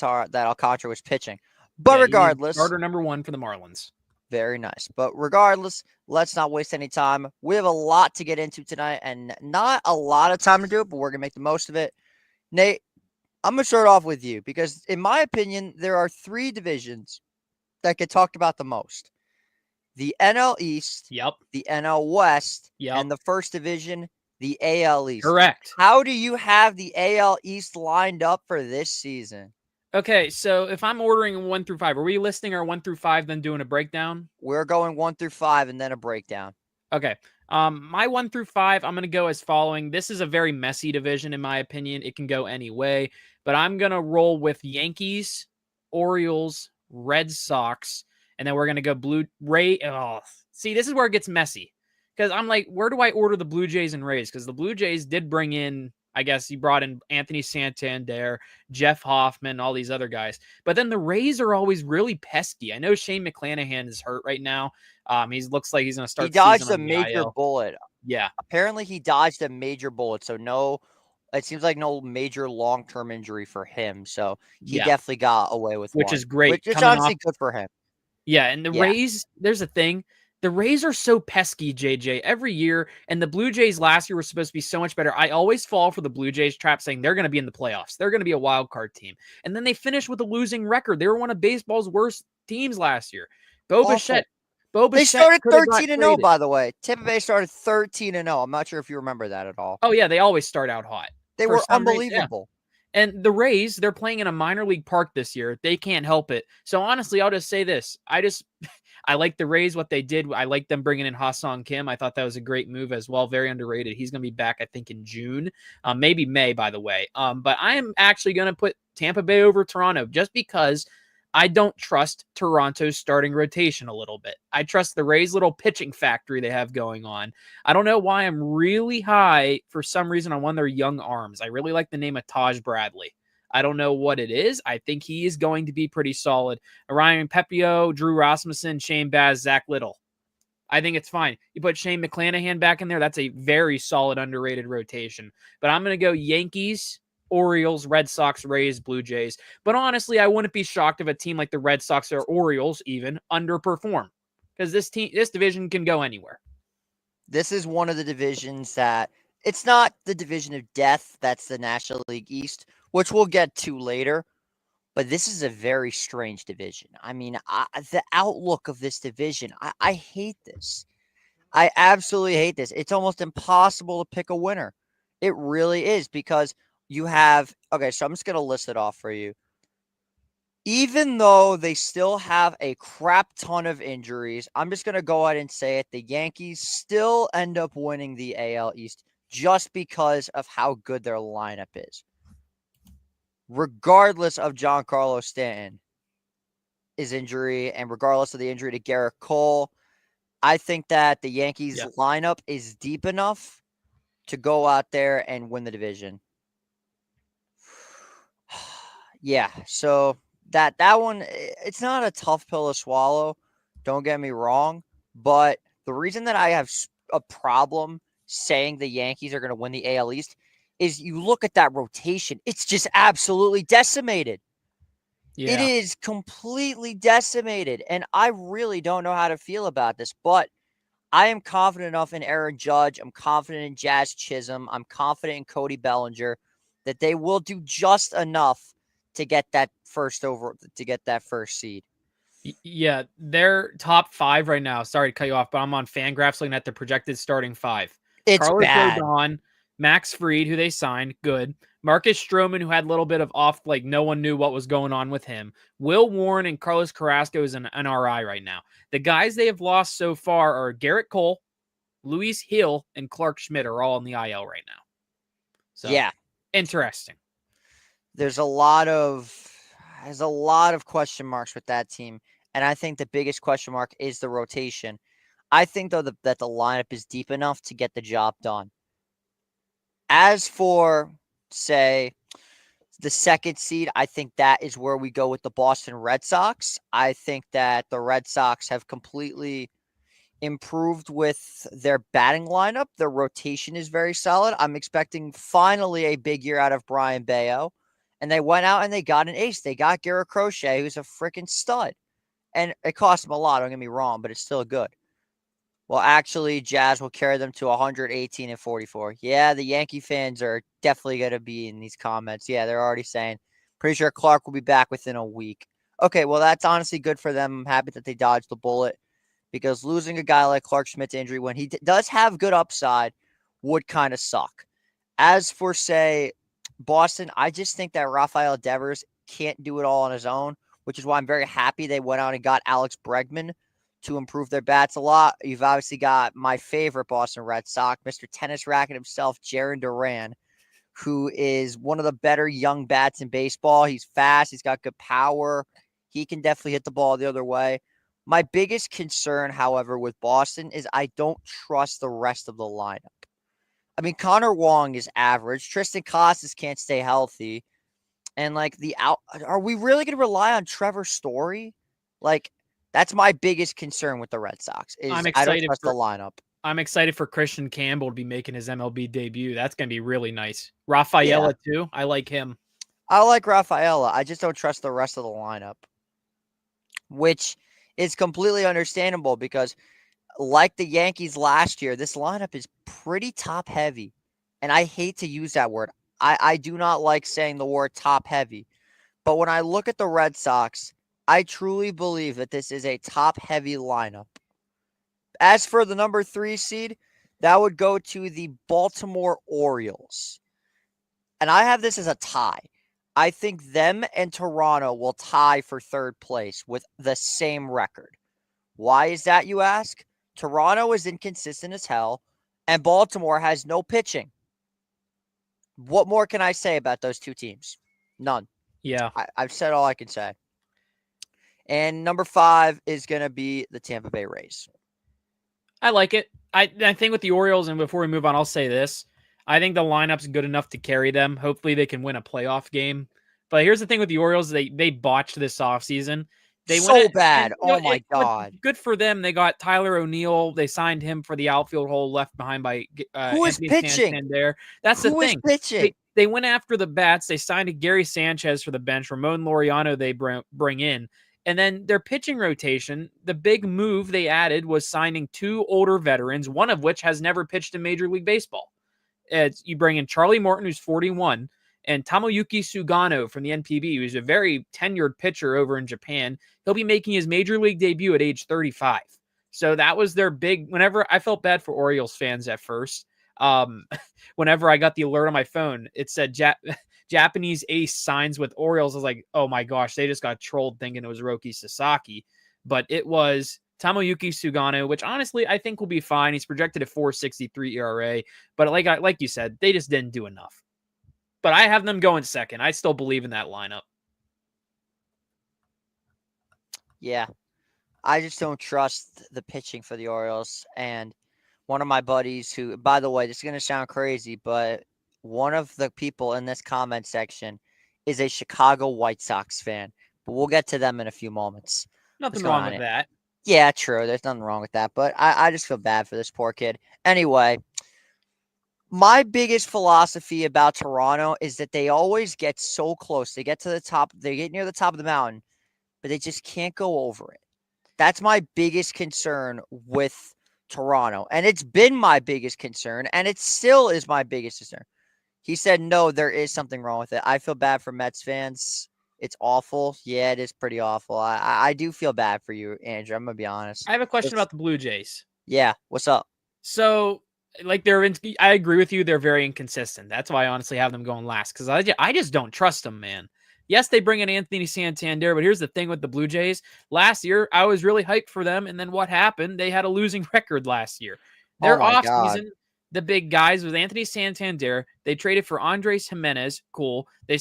Alcantara was pitching. But Yeah, regardless, starter number 1 for the Marlins. very nice. But regardless, let's not waste any time. We have a lot to get into tonight and not a lot of time to do it, but we're going to make the most of it. Nate, I'm going to start off with you because, in my opinion, there are 3 divisions that get talked about the most. The NL East, Yep. the NL West, Yep. and the first division, the AL East. Correct. How do you have the AL East lined up for this season? Okay, so if I'm ordering 1 through 5, are we listing our 1 through 5, then doing a breakdown? We're going 1 through 5 and then a breakdown. Okay. My 1 through 5, I'm going to go as following. This is a very messy division, in my opinion. It can go any way, but I'm going to roll with Yankees, Orioles, Red Sox, and then we're going to go Ray. Oh, see, this is where it gets messy because I'm like, where do I order the Blue Jays and Rays? Because the Blue Jays did bring in, I guess he brought in Anthony Santander, Jeff Hoffman, all these other guys. But then the Rays are always really pesky. I know Shane McClanahan is hurt right now. He looks like he's going to start. He dodged a major bullet. Yeah. Apparently, he dodged a major bullet, so it seems like no major long-term injury for him. So he definitely got away with which one. is great. Which is honestly good for him. Yeah, and the Rays, there's a thing. The Rays are so pesky, JJ, every year, and the Blue Jays last year were supposed to be so much better. I always fall for the Blue Jays trap saying they're going to be in the playoffs. They're going to be a wild card team. And then they finish with a losing record. They were one of baseball's worst teams last year. Bo Bichette. They started 13-0, by the way. Tampa Bay started 13-0. I'm not sure if you remember that at all. Oh, yeah, they always start out hot. They were unbelievable. And the Rays, they're playing in a minor league park this year. They can't help it. So honestly, I'll just say this. I like the Rays, what they did. I like them bringing in Ha-Seong Kim. I thought that was a great move as well. Very underrated. He's going to be back, I think, in June. Maybe May, by the way. But I am actually going to put Tampa Bay over Toronto just because I don't trust Toronto's starting rotation a little bit. I trust the Rays' little pitching factory they have going on. I don't know why I'm really high for some reason on one of their young arms. I really like the name of Taj Bradley. I don't know what it is. I think he is going to be pretty solid. Ryan Pepio, Drew Rasmussen, Shane Baz, Zach Little. I think it's fine. You put Shane McClanahan back in there, that's a very solid, underrated rotation. But I'm going to go Yankees, Orioles, Red Sox, Rays, Blue Jays. But honestly, I wouldn't be shocked if a team like the Red Sox or Orioles even underperform because this division can go anywhere. This is one of the divisions that it's not the division of death. That's the National League East, which we'll get to later. But this is a very strange division. I mean, the outlook of this division, I hate this. I absolutely hate this. It's almost impossible to pick a winner. It really is because you have, okay, so I'm just going to list it off for you. Even though they still have a crap ton of injuries, I'm just going to go ahead and say it. The Yankees still end up winning the AL East just because of how good their lineup is. Regardless of Giancarlo Stanton's injury and regardless of the injury to Garrett Cole, I think that the Yankees lineup is deep enough to go out there and win the division. Yeah, so that one, it's not a tough pill to swallow. Don't get me wrong. But the reason that I have a problem saying the Yankees are going to win the AL East is you look at that rotation. It's just absolutely decimated. Yeah. It is completely decimated. And I really don't know how to feel about this. But I am confident enough in Aaron Judge. I'm confident in Jazz Chisholm. I'm confident in Cody Bellinger that they will do just enough to get that first seed. Yeah, they're top 5 right now. Sorry to cut you off, but I'm on Fangraphs looking at the projected starting 5. It's Carlos bad. Rodon, Max Fried, who they signed, good. Marcus Stroman, who had a little bit of off, like no one knew what was going on with him. Will Warren and Carlos Carrasco is an NRI right now. The guys they have lost so far are Garrett Cole, Luis Hill, and Clark Schmidt are all in the IL right now. So yeah, interesting. There's a lot of question marks with that team, and I think the biggest question mark is the rotation. I think, though, that the lineup is deep enough to get the job done. As for, say, the second seed, I think that is where we go with the Boston Red Sox. I think that the Red Sox have completely improved with their batting lineup. Their rotation is very solid. I'm expecting finally a big year out of Brian Bayo. And they went out and they got an ace. They got Garrett Crochet, who's a freaking stud. And it cost them a lot, don't get me wrong, but it's still good. Well, actually, Jazz will carry them to 118 and 44. Yeah, the Yankee fans are definitely going to be in these comments. Yeah, they're already saying, pretty sure Clark will be back within a week. Okay, well, that's honestly good for them. I'm happy that they dodged the bullet because losing a guy like Clark Schmidt to injury when he does have good upside would kind of suck. As for, say, Boston, I just think that Rafael Devers can't do it all on his own, which is why I'm very happy they went out and got Alex Bregman to improve their bats a lot. You've obviously got my favorite Boston Red Sox, Mr. Tennis Racket himself, Jarren Duran, who is one of the better young bats in baseball. He's fast. He's got good power. He can definitely hit the ball the other way. My biggest concern, however, with Boston is I don't trust the rest of the lineup. I mean, Connor Wong is average. Tristan Casas can't stay healthy. And, like, are we really going to rely on Trevor Story? Like, that's my biggest concern with the Red Sox is I don't trust the lineup. I'm excited for Christian Campbell to be making his MLB debut. That's going to be really nice. Rafaela, too. I like him. I like Rafaela. I just don't trust the rest of the lineup, which is completely understandable because, like the Yankees last year, this lineup is pretty top-heavy. And I hate to use that word. I do not like saying the word top-heavy. But when I look at the Red Sox, I truly believe that this is a top-heavy lineup. As for the number 3 seed, that would go to the Baltimore Orioles. And I have this as a tie. I think them and Toronto will tie for third place with the same record. Why is that, you ask? Toronto is inconsistent as hell, and Baltimore has no pitching. What more can I say about those two teams? None. Yeah. I've said all I can say. And number 5 is going to be the Tampa Bay Rays. I like it. I think with the Orioles, and before we move on, I'll say this. I think the lineup's good enough to carry them. Hopefully they can win a playoff game. But here's the thing with the Orioles. They botched this offseason. They bad. Oh, my God. Good for them. They got Tyler O'Neill. They signed him for the outfield hole left behind by Who is pitching? Santander. That's the thing. Who is pitching? They went after the bats. They signed a Gary Sanchez for the bench. Ramon Laureano they bring in. And then their pitching rotation, the big move they added was signing 2 older veterans, one of which has never pitched in Major League Baseball. You bring in Charlie Morton, who's 41, and Tomoyuki Sugano from the NPB, who's a very tenured pitcher over in Japan. He'll be making his Major League debut at age 35. So that was their big, whenever I felt bad for Orioles fans at first. Whenever I got the alert on my phone, it said Japanese ace signs with Orioles. I was like, oh my gosh, they just got trolled thinking it was Roki Sasaki. But it was Tomoyuki Sugano, which honestly I think will be fine. He's projected at 4.63 ERA. But like you said, they just didn't do enough. But I have them going second. I still believe in that lineup. Yeah. I just don't trust the pitching for the Orioles. And one of my buddies who, by the way, this is going to sound crazy, but one of the people in this comment section is a Chicago White Sox fan. But we'll get to them in a few moments. Nothing wrong with that. Yeah, true. There's nothing wrong with that. But I just feel bad for this poor kid. Anyway, my biggest philosophy about Toronto is that they always get so close. They get to the top. They get near the top of the mountain, but they just can't go over it. That's my biggest concern with Toronto. And it's been my biggest concern, and it still is my biggest concern. He said, no, there is something wrong with it. I feel bad for Mets fans. It's awful. Yeah, it is pretty awful. I do feel bad for you, Andrew. I'm going to be honest. I have a question about the Blue Jays. Yeah, what's up? So, like, I agree with you. They're very inconsistent. That's why I honestly have them going last, because I just don't trust them, man. Yes, they bring in Anthony Santander, but here's the thing with the Blue Jays. Last year, I was really hyped for them, and then what happened? They had a losing record last year. Their offseason, the big guys was Anthony Santander. They traded for Andres Jimenez. Cool. They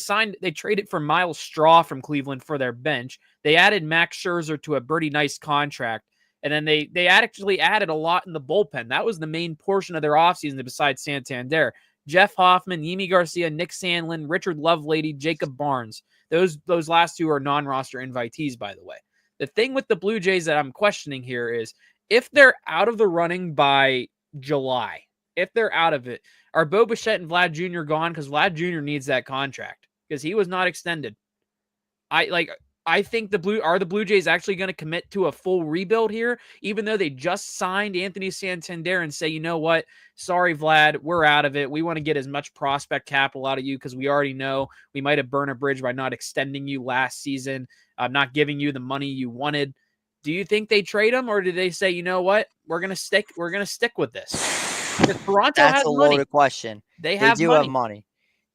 traded for Miles Straw from Cleveland for their bench. They added Max Scherzer to a pretty nice contract. And then they actually added a lot in the bullpen. That was the main portion of their offseason besides Santander. Jeff Hoffman, Yimi Garcia, Nick Sandlin, Richard Lovelady, Jacob Barnes. Those last 2 are non-roster invitees, by the way. The thing with the Blue Jays that I'm questioning here is if they're out of the running by July, if they're out of it, are Bo Bichette and Vlad Jr. gone? Because Vlad Jr. needs that contract. because he was not extended. I think the Blue Jays actually going to commit to a full rebuild here, even though they just signed Anthony Santander and say, you know what? Sorry, Vlad, we're out of it. We want to get as much prospect capital out of you because we already know we might have burned a bridge by not extending you last season, not giving you the money you wanted. Do you think they trade him, or do they say, you know what? We're gonna stick with this? Because Toronto That's has a money. loaded question. They Have money. money.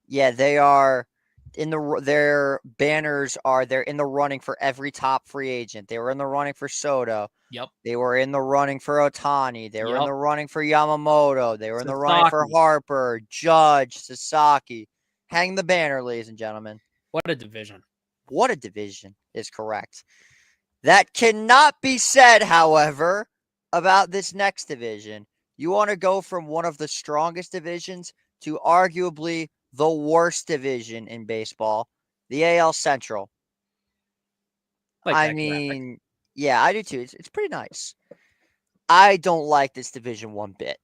Yeah, they are their banners are they're in the running for every top free agent. They were in the running for Soto. Yep. They were in the running for Ohtani. They were in Yep. the running for Yamamoto. They were in the running for Sasaki. Harper, Judge, Sasaki. Hang the banner, ladies and gentlemen. What a division. What a division is correct. That cannot be said, however, about this next division. You want to go from one of the strongest divisions to arguably the worst division in baseball, the AL Central. I mean, yeah, I do too. It's pretty nice. I don't like this division one bit.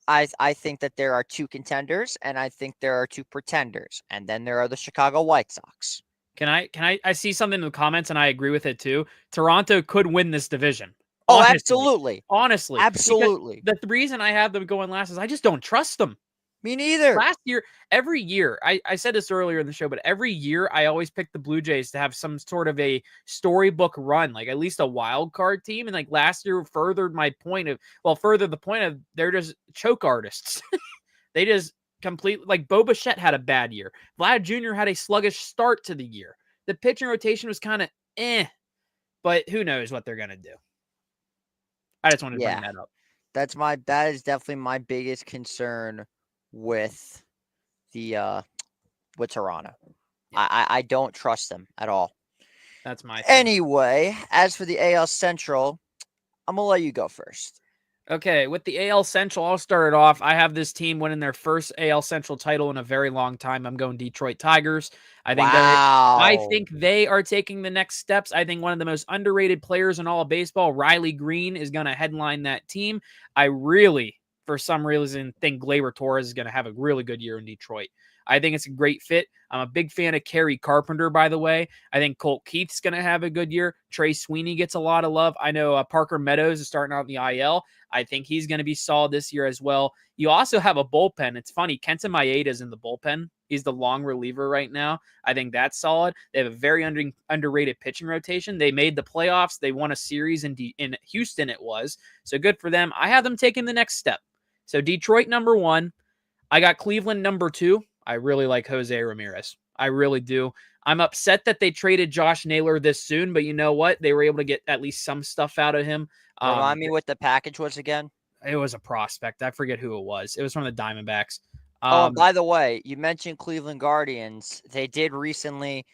I think that there are two contenders, and I think there are two pretenders, and then there are the Chicago White Sox. Can I see something in the comments, and I agree with it too. Toronto could win this division. Oh, honestly. absolutely. Honestly. Absolutely. The reason I have them going last is I just don't trust them. Me neither. Last year, every year, I said this earlier in the show, but every year I always pick the Blue Jays to have some sort of a storybook run, like at least a wild card team. And like last year furthered the point of they're just choke artists. They just completely, like Bo Bichette had a bad year. Vlad Jr. had a sluggish start to the year. The pitching rotation was kind of but who knows what they're going to do. I just wanted to bring that up. That is definitely my biggest concern with Toronto. Yeah. I don't trust them at all. That's my thing. Anyway, as for the AL Central, I'm gonna let you go first. Okay, with the AL Central, I'll start it off. I have this team winning their first AL Central title in a very long time. I'm going Detroit Tigers. I think they are taking the next steps. I think one of the most underrated players in all of baseball, Riley Green, is going to headline that team. I really, for some reason, think Gleyber Torres is going to have a really good year in Detroit. I think it's a great fit. I'm a big fan of Kerry Carpenter, by the way. I think Colt Keith's going to have a good year. Trey Sweeney gets a lot of love. I know Parker Meadows is starting out in the IL. I think he's going to be solid this year as well. You also have a bullpen. It's funny. Kenta Maeda is in the bullpen. He's the long reliever right now. I think that's solid. They have a very underrated pitching rotation. They made the playoffs. They won a series in Houston, it was. So good for them. I have them taking the next step. So Detroit, number 1. I got Cleveland, number 2. I really like Jose Ramirez. I really do. I'm upset that they traded Josh Naylor this soon, but you know what? They were able to get at least some stuff out of him. Remind me what the package was again. It was a prospect. I forget who it was. It was from the Diamondbacks. By the way, you mentioned Cleveland Guardians. They did recently,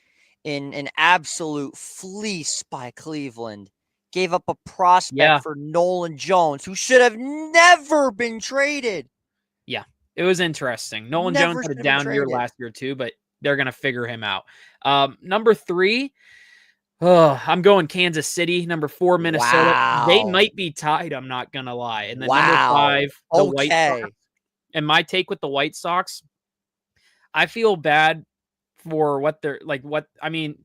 in an absolute fleece by Cleveland, gave up a prospect for Nolan Jones, who should have never been traded. Yeah. It was interesting. Nolan Jones had a down year last year too, but they're going to figure him out. Number 3, I'm going Kansas City. Number 4, Minnesota. Wow. They might be tied, I'm not going to lie. And then number 5, the White Sox. And my take with the White Sox, I feel bad for what they're like.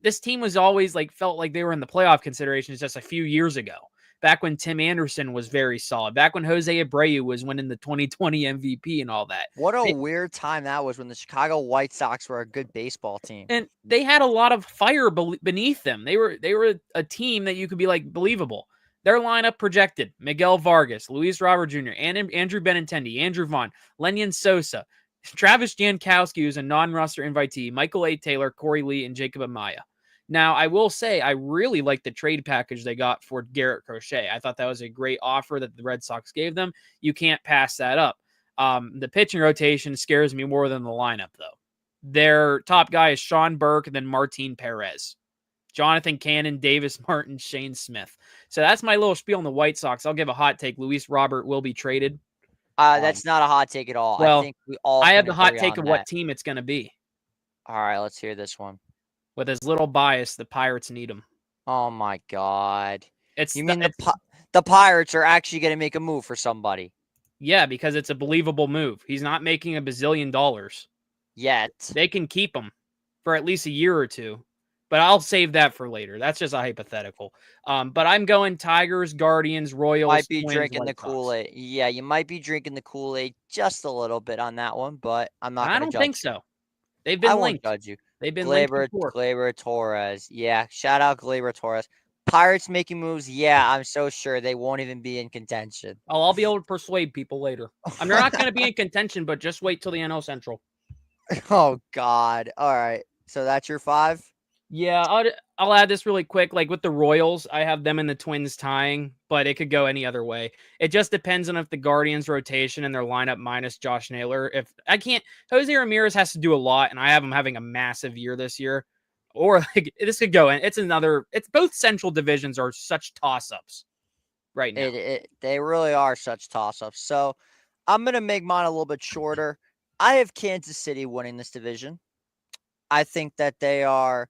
This team was always felt like they were in the playoff considerations just a few years ago. Back when Tim Anderson was very solid. Back when Jose Abreu was winning the 2020 MVP and all that. What a weird time that was when the Chicago White Sox were a good baseball team. And they had a lot of fire beneath them. They were a team that you could be believable. Their lineup projected: Miguel Vargas, Luis Robert Jr., Andrew Benintendi, Andrew Vaughn, Lenyon Sosa, Travis Jankowski, who's a non-roster invitee, Michael A. Taylor, Corey Lee, and Jacob Amaya. Now, I will say I really like the trade package they got for Garrett Crochet. I thought that was a great offer that the Red Sox gave them. You can't pass that up. The pitching rotation scares me more than the lineup, though. Their top guy is Sean Burke and then Martin Perez. Jonathan Cannon, Davis Martin, Shane Smith. So that's my little spiel on the White Sox. I'll give a hot take. Luis Robert will be traded. That's not a hot take at all. Well, I think we all I have the hot take of what team it's going to be. All right, let's hear this one. With as little bias, the Pirates need him. Oh, my God. The Pirates are actually going to make a move for somebody? Yeah, because it's a believable move. He's not making $1 bazillion. Yet. They can keep him. for at least a year or two. But I'll save that for later. That's just a hypothetical. But I'm going Tigers, Guardians, Royals, Might be Twins, drinking the White Sox. Kool-Aid. Yeah, you might be drinking the Kool-Aid just a little bit on that one, but I'm not I going to don't judge think you. so. They've I been won't linked. judge you. They've been linked before. Gleyber Torres. Yeah, shout out Gleyber Torres. Pirates making moves. Yeah, I'm so sure they won't even be in contention. Oh, I'll be able to persuade people later. I'm not going to be in contention, but just wait till the NL Central. Oh, God. All right. So that's your 5? Yeah, I'll add this really quick. Like with the Royals, I have them and the Twins tying, but it could go any other way. It just depends on if the Guardians rotation and their lineup minus Josh Naylor. If I can't, Jose Ramirez has to do a lot, and I have him having a massive year this year. Or like this could go, and it's both central divisions are such toss-ups right now. They really are such toss-ups. So I'm going to make mine a little bit shorter. I have Kansas City winning this division. I think that they are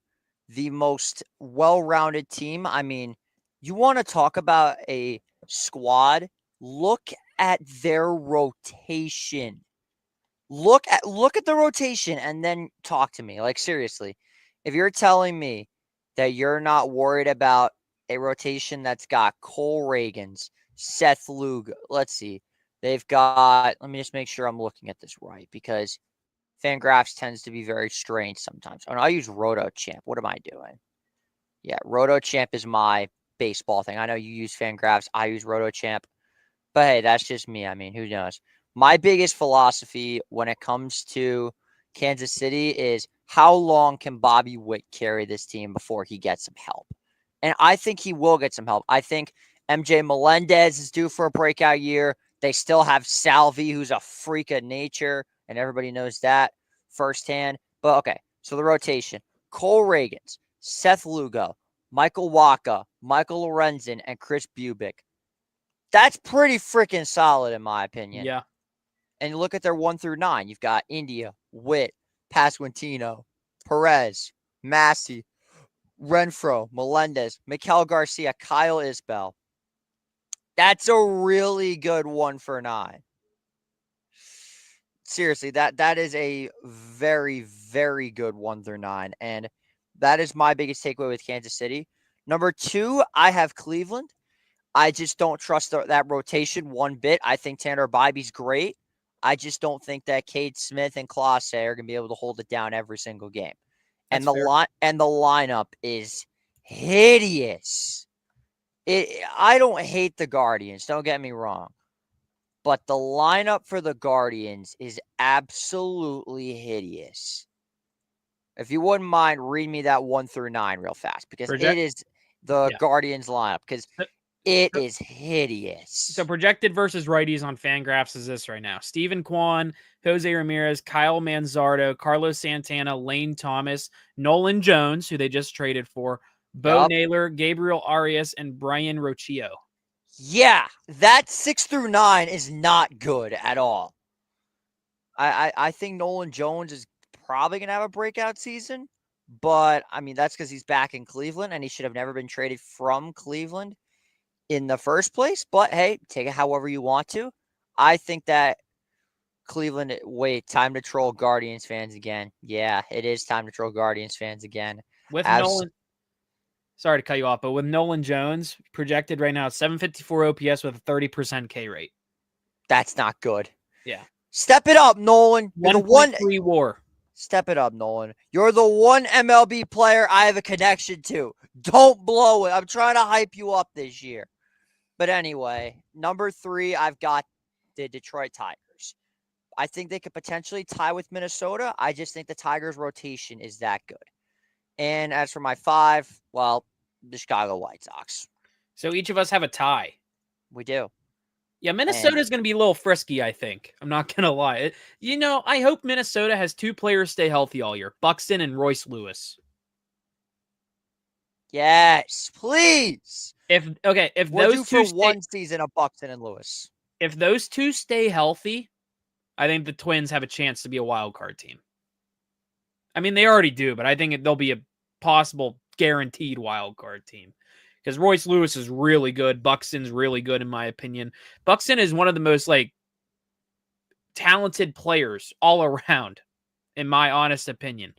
the most well-rounded team. I mean, you want to talk about a squad? Look at their rotation. Look at the rotation and then talk to me. Like seriously. If you're telling me that you're not worried about a rotation that's got Cole Reagans, Seth Lugo, let's see. They've got, let me just make sure I'm looking at this right because Fangraphs tends to be very strange sometimes. Oh, no, I use RotoChamp. What am I doing? Yeah, RotoChamp is my baseball thing. I know you use Fangraphs. I use RotoChamp. But hey, that's just me. I mean, who knows? My biggest philosophy when it comes to Kansas City is how long can Bobby Witt carry this team before he gets some help? And I think he will get some help. I think MJ Melendez is due for a breakout year. They still have Salvi, who's a freak of nature, and everybody knows that firsthand. But okay, so the rotation. Cole Reagans, Seth Lugo, Michael Waka, Michael Lorenzen, and Chris Bubick. That's pretty freaking solid, in my opinion. Yeah. And you look at their 1 through 9. You've got India, Witt, Pasquantino, Perez, Massey, Renfro, Melendez, Miguel Garcia, Kyle Isbell. That's a really good 1 for 9. Seriously, that is a very, very good 1 through 9. And that is my biggest takeaway with Kansas City. Number 2, I have Cleveland. I just don't trust that rotation one bit. I think Tanner Bybee's great. I just don't think that Cade Smith and Clase are going to be able to hold it down every single game. And the lineup is hideous. I don't hate the Guardians. Don't get me wrong. But the lineup for the Guardians is absolutely hideous. If you wouldn't mind, read me that 1 through 9 real fast because it is the Guardians lineup because it is hideous. So projected versus righties on Fangraphs is this right now. Steven Kwan, Jose Ramirez, Kyle Manzardo, Carlos Santana, Lane Thomas, Nolan Jones, who they just traded for, Bo Naylor, Gabriel Arias, and Brian Rocchio. Yeah, that 6 through 9 is not good at all. I think Nolan Jones is probably going to have a breakout season, but I mean, that's because he's back in Cleveland and he should have never been traded from Cleveland in the first place. But hey, take it however you want to. I think that Cleveland, wait, time to troll Guardians fans again. Yeah, it is time to troll Guardians fans again. With Nolan, sorry to cut you off, but with Nolan Jones projected right now, 754 OPS with a 30% K rate. That's not good. Yeah. Step it up, Nolan. You're the one WAR. Step it up, Nolan. You're the one MLB player I have a connection to. Don't blow it. I'm trying to hype you up this year. But anyway, number 3, I've got the Detroit Tigers. I think they could potentially tie with Minnesota. I just think the Tigers' rotation is that good. And as for my 5, well, the Chicago White Sox. So each of us have a tie. We do. Yeah, Minnesota's going to be a little frisky, I think. I'm not going to lie. I hope Minnesota has 2 players stay healthy all year. Buxton and Royce Lewis. Yes, please. If we'll those two for one season of Buxton and Lewis. If those 2 stay healthy, I think the Twins have a chance to be a wild card team. I mean, they already do, but I think they'll be a possible guaranteed wild card team. Because Royce Lewis is really good. Buxton's really good, in my opinion. Buxton is one of the most, talented players all around, in my honest opinion.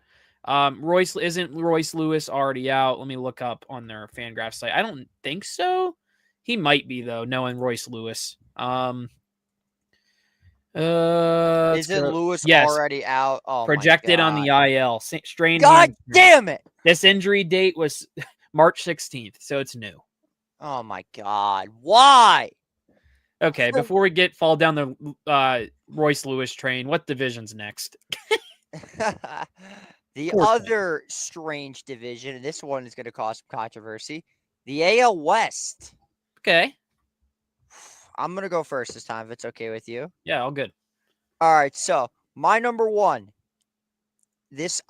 Isn't Royce Lewis already out? Let me look up on their FanGraphs site. I don't think so. He might be though, knowing Royce Lewis. Let's Isn't go. Lewis Yes, already out? Oh my projected on the god. IL. Strained God hamstring. damn it. This injury date was March 16th, so it's new. Oh my god. Why? Okay, before we fall down the Royce Lewis train, what division's next? The Poor thing. other strange division, and this one is going to cause some controversy, the AL West. Okay. I'm going to go first this time, if it's okay with you. Yeah, all good. All right, so my number one.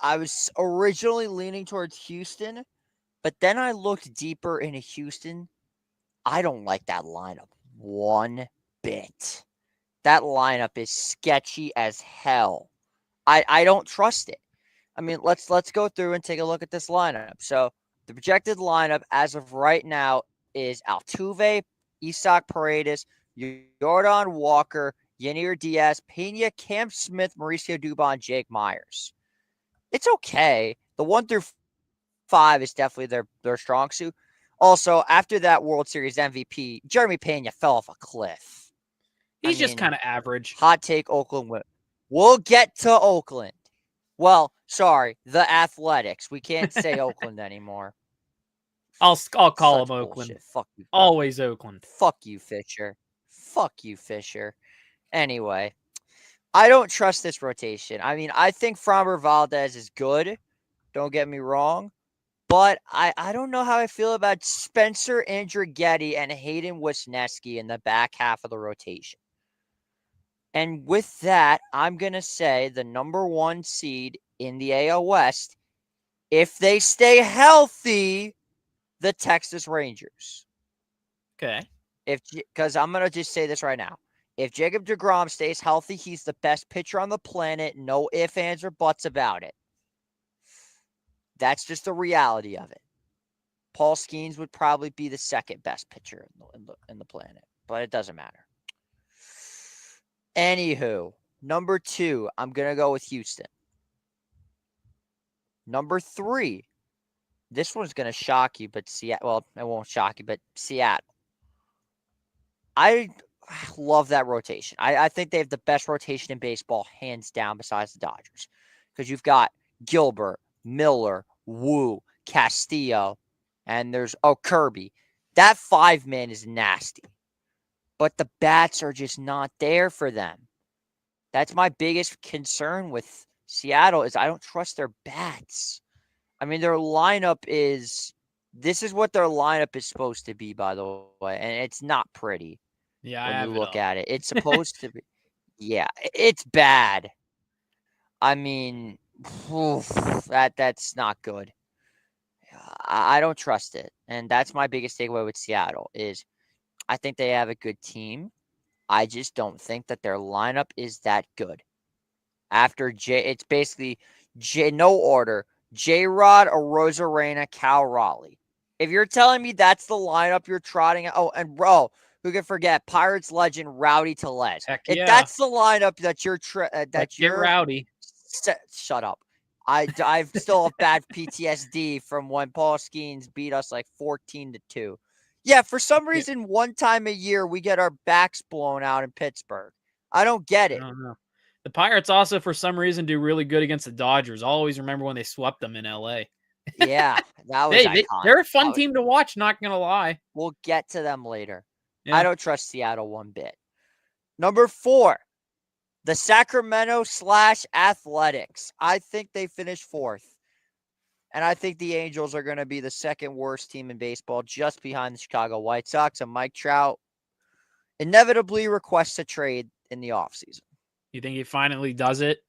I was originally leaning towards Houston, but then I looked deeper into Houston. I don't like that lineup one bit. That lineup is sketchy as hell. I don't trust it. I mean, let's go through and take a look at this lineup. So the projected lineup as of right now is Altuve, Isaac Paredes, Jordan Walker, Yanir Diaz, Pena, Cam Smith, Mauricio Dubon, Jake Myers. It's okay. The 1 through 5 is definitely their strong suit. Also, after that World Series MVP, Jeremy Pena fell off a cliff. He's just kind of average. Hot take, Oakland win. We'll get to Oakland. Well, sorry, the Athletics. We can't say Oakland anymore. I'll call Such him Oakland. bullshit. Fuck you. Always Oakland. Fuck you, Fisher. Fuck you, Fisher. Anyway, I don't trust this rotation. I mean, I think Framber Valdez is good. Don't get me wrong. But I don't know how I feel about Spencer Andrighetti and Hayden Wisniewski in the back half of the rotation. And with that, I'm going to say the number 1 seed in the AL West, if they stay healthy, the Texas Rangers. Okay. Because I'm going to just say this right now. If Jacob deGrom stays healthy, he's the best pitcher on the planet. No ifs, ands, or buts about it. That's just the reality of it. Paul Skeens would probably be the second best pitcher in the planet, but it doesn't matter. Anywho, number 2, I'm going to go with Houston. Number 3, this one's going to shock you, but it won't shock you, but Seattle. I love that rotation. I think they have the best rotation in baseball, hands down, besides the Dodgers. Because you've got Gilbert, Miller, Wu, Castillo, and there's Kirby. That 5-man is nasty. But the bats are just not there for them. That's my biggest concern with Seattle is I don't trust their bats. I mean, their lineup this is what their lineup is supposed to be, by the way, and it's not pretty. Yeah, when you look at it. It's supposed to be. Yeah, it's bad. I mean, that's not good. I don't trust it. And that's my biggest takeaway with Seattle is I think they have a good team. I just don't think that their lineup is that good. After it's basically no order. J-Rod, Arozarena, Cal Raleigh. If you're telling me that's the lineup you're trotting out, and bro, who can forget Pirates legend Rowdy Tellez? Heck If yeah. that's the lineup that you're Get rowdy. Shut up. I still have bad PTSD from when Paul Skeens beat us like 14-2. Yeah, for some reason, one time a year we get our backs blown out in Pittsburgh. I don't get it. I don't know. The Pirates also, for some reason, do really good against the Dodgers. I'll always remember when they swept them in LA. Yeah, that was iconic. They're a fun team to watch, not going to lie. We'll get to them later. Yeah. I don't trust Seattle one bit. Number 4, the Sacramento/Athletics. I think they finished 4th. And I think the Angels are going to be the second worst team in baseball, just behind the Chicago White Sox. And Mike Trout inevitably requests a trade in the offseason. You think he finally does it?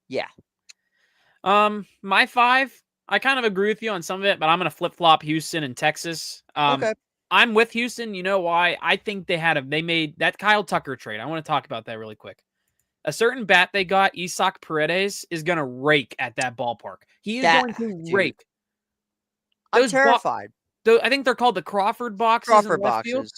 Yeah. My 5, I kind of agree with you on some of it, but I'm going to flip-flop Houston and Texas. Okay. I'm with Houston. You know why? I think they made that Kyle Tucker trade. I want to talk about that really quick. A certain bat they got, Isaac Paredes, is going to rake at that ballpark. He is going to rake. I'm terrified. I think they're called the Crawford boxes. Crawford boxes.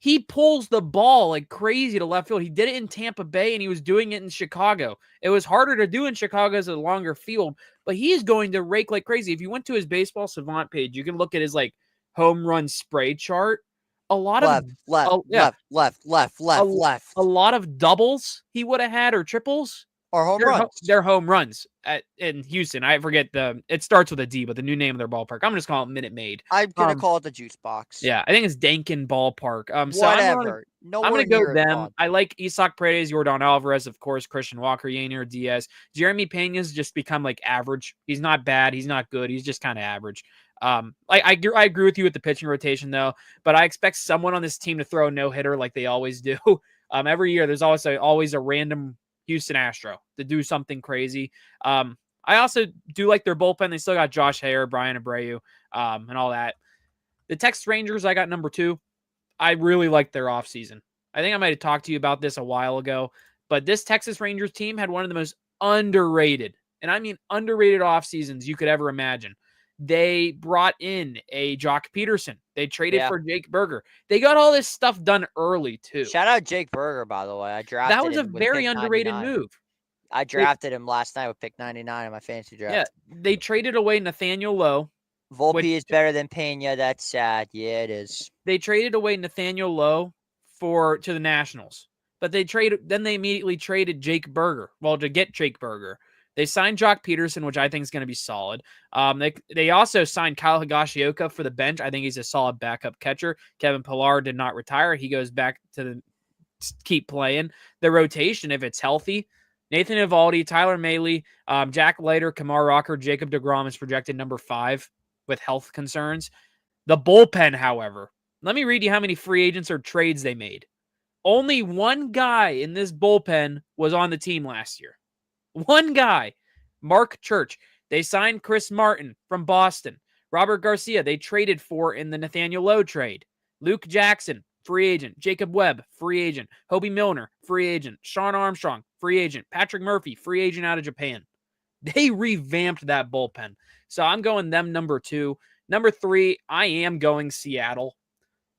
He pulls the ball like crazy to left field. He did it in Tampa Bay, and he was doing it in Chicago. It was harder to do in Chicago as a longer field, but he is going to rake like crazy. If you went to his Baseball Savant page, you can look at his like home run spray chart. A lot of left, a lot of doubles he would have had, or triples. Or home runs. They're home runs in Houston. I forget it starts with a D, but the new name of their ballpark. I'm just calling it Minute Maid. I'm gonna call it the Juice Box. Yeah, I think it's Dankin Ballpark. So Whatever. I'm gonna go them. I like Isaac Paredes, Yordan Alvarez, of course, Christian Walker, Yainer Diaz. Jeremy Pena's just become like average. He's not bad. He's not good. He's just kind of average. I agree with you with the pitching rotation though, but I expect someone on this team to throw a no hitter like they always do. Every year there's always a random Houston Astro to do something crazy. I also do like their bullpen. They still got Josh Hader, Brian Abreu, and all that. The Texas Rangers, I got number 2. I really like their offseason. I think I might have talked to you about this a while ago, but this Texas Rangers team had one of the most underrated, and I mean underrated off seasons you could ever imagine. They brought in a Jock Peterson. They traded for Jake Berger. They got all this stuff done early, too. Shout out Jake Berger, by the way. I drafted him. That was a very underrated move. I drafted him last night with pick 99 in my fantasy draft. Yeah, they traded away Nathaniel Lowe. Volpe is better than Pena. That's sad. Yeah, it is. They traded away Nathaniel Lowe to the Nationals. But they immediately traded Jake Berger. Well, to get Jake Berger. They signed Jock Peterson, which I think is going to be solid. They also signed Kyle Higashioka for the bench. I think he's a solid backup catcher. Kevin Pillar did not retire. He goes back to keep playing. The rotation, if it's healthy, Nathan Eovaldi, Tyler Mahle, Jack Leiter, Kamar Rocker, Jacob deGrom is projected number 5 with health concerns. The bullpen, however, let me read you how many free agents or trades they made. Only one guy in this bullpen was on the team last year. One guy, Mark Church. They signed Chris Martin from Boston. Robert Garcia, they traded for in the Nathaniel Lowe trade. Luke Jackson, free agent. Jacob Webb, free agent. Hobie Milner, free agent. Sean Armstrong, free agent. Patrick Murphy, free agent out of Japan. They revamped that bullpen. So I'm going them number 2. Number 3, I am going Seattle.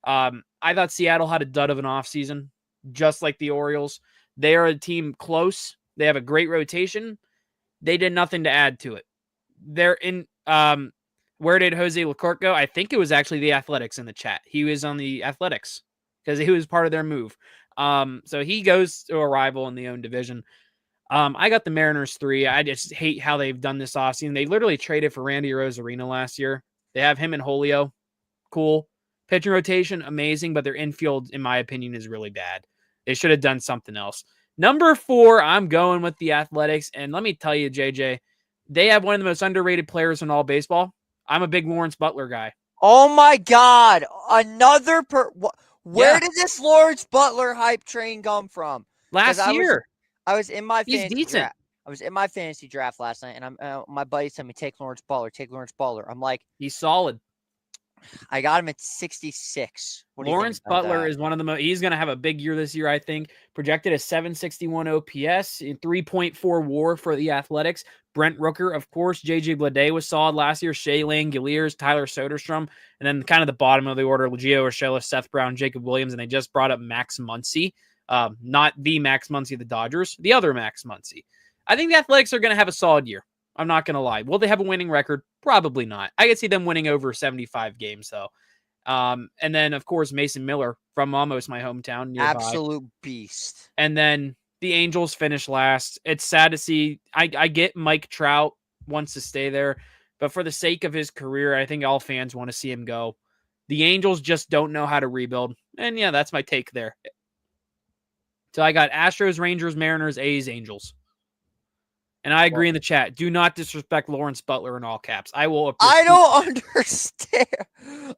I thought Seattle had a dud of an offseason, just like the Orioles. They are a team close. They have a great rotation. They did nothing to add to it. They're in. Where did Jose Leclerc go? I think it was actually the Athletics in the chat. He was on the Athletics because he was part of their move. So he goes to a rival in the own division. I got the Mariners 3. I just hate how they've done this offseason. They literally traded for Randy Rosarina last year. They have him and Julio. Cool. Pitching rotation, amazing, but their infield, in my opinion, is really bad. They should have done something else. Number 4, I'm going with the Athletics. And let me tell you, JJ, they have one of the most underrated players in all baseball. I'm a big Lawrence Butler guy. Oh, my God. Another Where did this Lawrence Butler hype train come from? Last year. I was in my fantasy decent. Draft. I was in my fantasy draft last night, and my buddy said me, take Lawrence Butler. I'm like, he's solid. I got him at 66. Lawrence Butler is one of the most. He's going to have a big year this year, I think. Projected a 761 OPS, 3.4 WAR for the Athletics. Brent Rooker, of course. JJ Bleday was solid last year. Shea Langoliers, Tyler Soderstrom, and then kind of the bottom of the order: Gio Urshela, Seth Brown, Jacob Williams, and they just brought up Max Muncy. Not the Max Muncy of the Dodgers, the other Max Muncy. I think the Athletics are going to have a solid year. I'm not going to lie. Will they have a winning record? Probably not. I could see them winning over 75 games, though. And then, of course, Mason Miller from almost my hometown. Nearby. Absolute beast. And then the Angels finished last. It's sad to see. I get Mike Trout wants to stay there, but for the sake of his career, I think all fans want to see him go. The Angels just don't know how to rebuild. And yeah, that's my take there. So I got Astros, Rangers, Mariners, A's, Angels. And I agree in the chat. Do not disrespect Lawrence Butler in all caps. I will. I don't understand.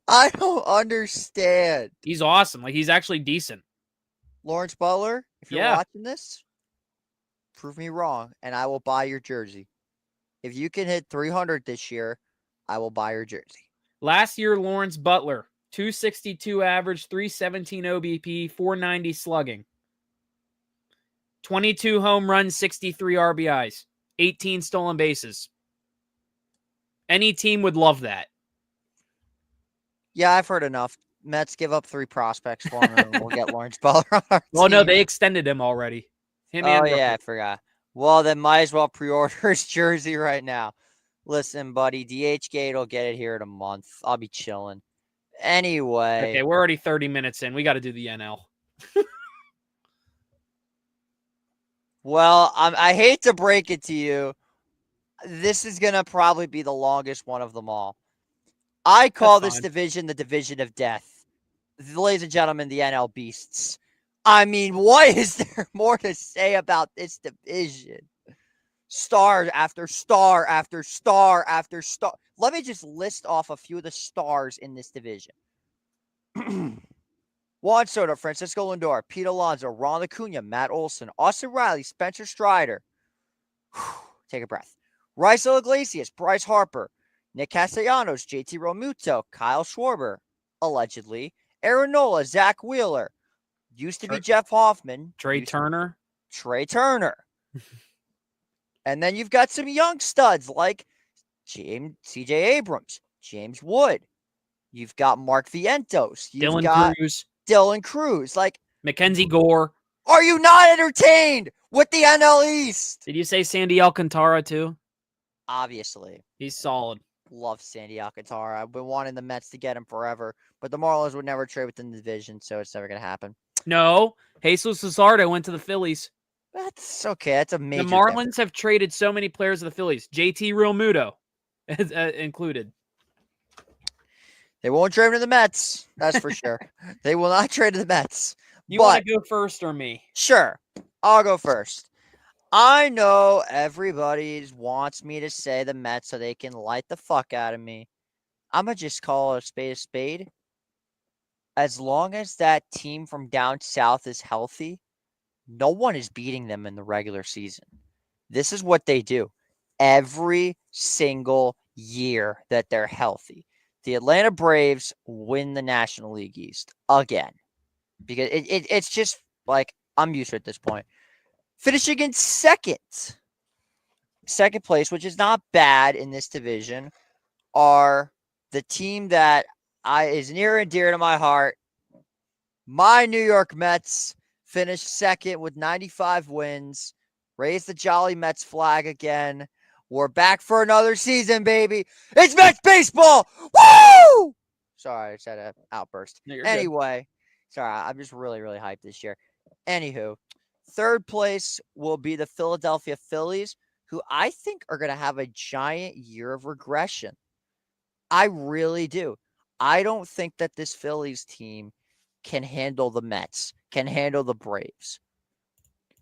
I don't understand. He's awesome. Like, he's actually decent. Lawrence Butler, if you're watching this, prove me wrong, and I will buy your jersey. If you can hit 300 this year, I will buy your jersey. Last year, Lawrence Butler, 262 average, 317 OBP, 490 slugging. 22 home runs, 63 RBIs. 18 stolen bases. Any team would love that. Yeah, I've heard enough. Mets give up 3 prospects for him, and we'll get Lawrence Butler on our Well, no, team. they extended him already. Him Oh, and yeah, I Rooker. forgot. Well, then might as well pre-order his jersey right now. Listen, buddy, DH Gate will get it here in a month. I'll be chilling. Anyway. Okay, we're already 30 minutes in. We got to do the NL. Well, I hate to break it to you. This is going to probably be the longest one of them all. I call this division the division of death. Ladies and gentlemen, the NL Beasts. I mean, what is there more to say about this division? Star after star after star after star. Let me just list off a few of the stars in this division. Juan Soto, Francisco Lindor, Pete Alonso, Ron Acuna, Matt Olson, Austin Riley, Spencer Strider. Take a breath. Raisel Iglesias, Bryce Harper, Nick Castellanos, JT Realmuto, Kyle Schwarber, allegedly, Aaron Nola, Zach Wheeler, used to be Jeff Hoffman, Trey Turner. And then you've got some young studs like CJ Abrams, James Wood. You've got Mark Vientos. You've got Dylan Cruz. Like Mackenzie Gore. Are you not entertained with the NL East? Did you say Sandy Alcantara too? Obviously. He's solid. Love Sandy Alcantara. I've been wanting the Mets to get him forever, but the Marlins would never trade within the division, so it's never going to happen. No. Jesus Luzardo went to the Phillies. That's okay. That's a major The Marlins difference. have traded so many players to the Phillies. JT Realmuto included. They won't trade him to the Mets. That's for sure. They will not trade to the Mets. You want to go first or me? Sure. I'll go first. I know everybody wants me to say the Mets so they can light the fuck out of me. I'm going to just call it a spade. As long as that team from down south is healthy, no one is beating them in the regular season. This is what they do every single year that they're healthy. The Atlanta Braves win the National League East again. Because it's just like I'm used to it at this point. Finishing in second place, which is not bad in this division, are the team that is near and dear to my heart. My New York Mets finished second with 95 wins. Raise the Jolly Mets flag again. We're back for another season, baby. It's Mets baseball. Woo! Sorry, I just had an outburst. No, anyway, sorry, I'm just really, really hyped this year. Anywho, third place will be the Philadelphia Phillies, who I think are going to have a giant year of regression. I really do. I don't think that this Phillies team can handle the Mets, can handle the Braves.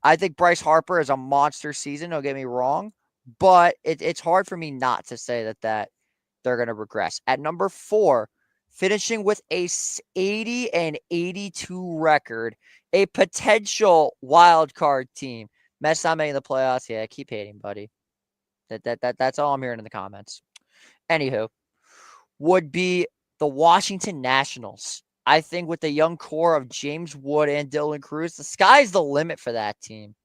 I think Bryce Harper is a monster season, don't get me wrong, but it's hard for me not to say that they're going to regress. At number 4, finishing with a 80-82 record, a potential wild card team. Mets not making the playoffs. Yeah, keep hating, buddy. That's all I'm hearing in the comments. Anywho, would be the Washington Nationals. I think with the young core of James Wood and Dylan Cruz, the sky's the limit for that team.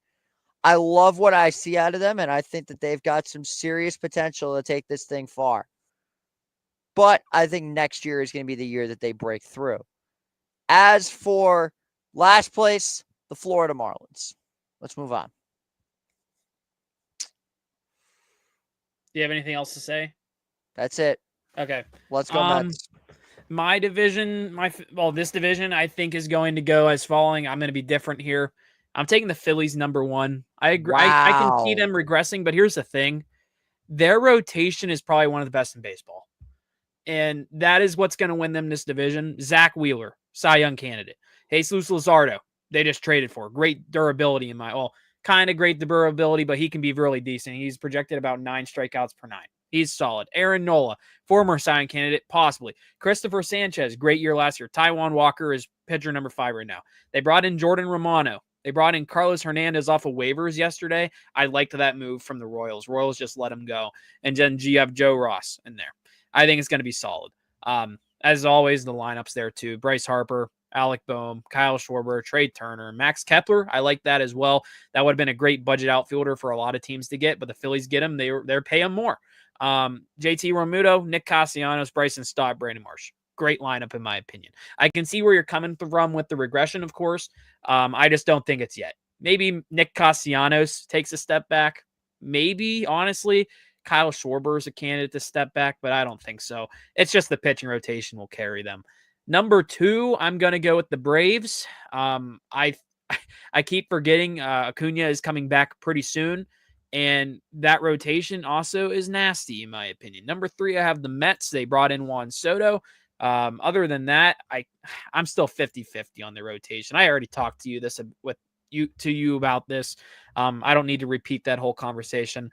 I love what I see out of them, and I think that they've got some serious potential to take this thing far. But I think next year is going to be the year that they break through. As for last place, the Florida Marlins. Let's move on. Do you have anything else to say? That's it. Okay. Let's go Mets. My division, this division I think is going to go as following. I'm going to be different here. I'm taking the Phillies number 1. I agree. Wow. I can see them regressing, but here's the thing. Their rotation is probably one of the best in baseball. And that is what's going to win them this division. Zach Wheeler, Cy Young candidate. Jesus Luzardo, they just traded for. Great durability kind of great durability, but he can be really decent. He's projected about 9 strikeouts per 9. He's solid. Aaron Nola, former Cy Young candidate, possibly. Christopher Sanchez, great year last year. Taijuan Walker is pitcher number 5 right now. They brought in Jordan Romano. They brought in Carlos Hernandez off of waivers yesterday. I liked that move from the Royals. Royals just let him go. And then you have Joe Ross in there. I think it's going to be solid. As always, the lineups there too. Bryce Harper, Alec Boehm, Kyle Schwarber, Trey Turner, Max Kepler. I like that as well. That would have been a great budget outfielder for a lot of teams to get, but the Phillies get him. They're pay him more. JT Realmuto, Nick Castellanos, Bryson Stott, Brandon Marsh. great lineup in my opinion. I can see where you're coming from with the regression, of course. I just don't think it's yet. Maybe Nick Castellanos takes a step back. Maybe, honestly, Kyle Schwarber is a candidate to step back, but I don't think so. It's just the pitching rotation will carry them. Number 2, I'm going to go with the Braves. I keep forgetting Acuna is coming back pretty soon, and that rotation also is nasty, in my opinion. Number 3, I have the Mets. They brought in Juan Soto. Other than that, I'm still 50-50 on the rotation. I already talked to you about this. I don't need to repeat that whole conversation.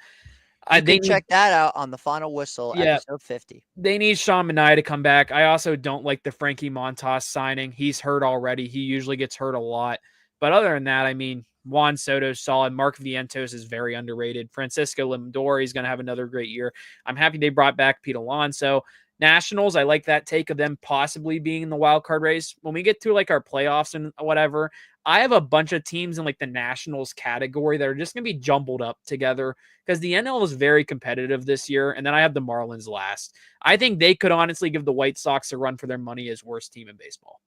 You can check that out on the Final Whistle, episode 50. They need Sean Manaea to come back. I also don't like the Frankie Montas signing. He's hurt already. He usually gets hurt a lot. But other than that, I mean, Juan Soto's solid. Mark Vientos is very underrated. Francisco Lindor is going to have another great year. I'm happy they brought back Pete Alonso. Nationals, I like that take of them possibly being in the wild card race. When we get to like our playoffs and whatever, I have a bunch of teams in like the Nationals category that are just going to be jumbled up together because the NL is very competitive this year. And then I have the Marlins last. I think they could honestly give the White Sox a run for their money as worst team in baseball.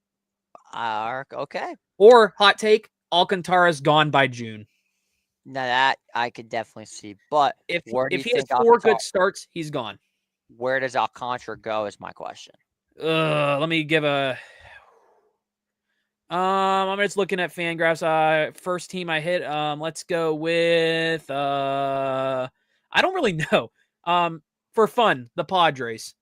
Okay. Or hot take, Alcantara's gone by June. Now that I could definitely see. But if he has 4 good starts, he's gone. Where does Alcantara go is my question. Let me give a... I'm just looking at Fangraphs. First team I hit. Let's go with I don't really know. For fun, the Padres.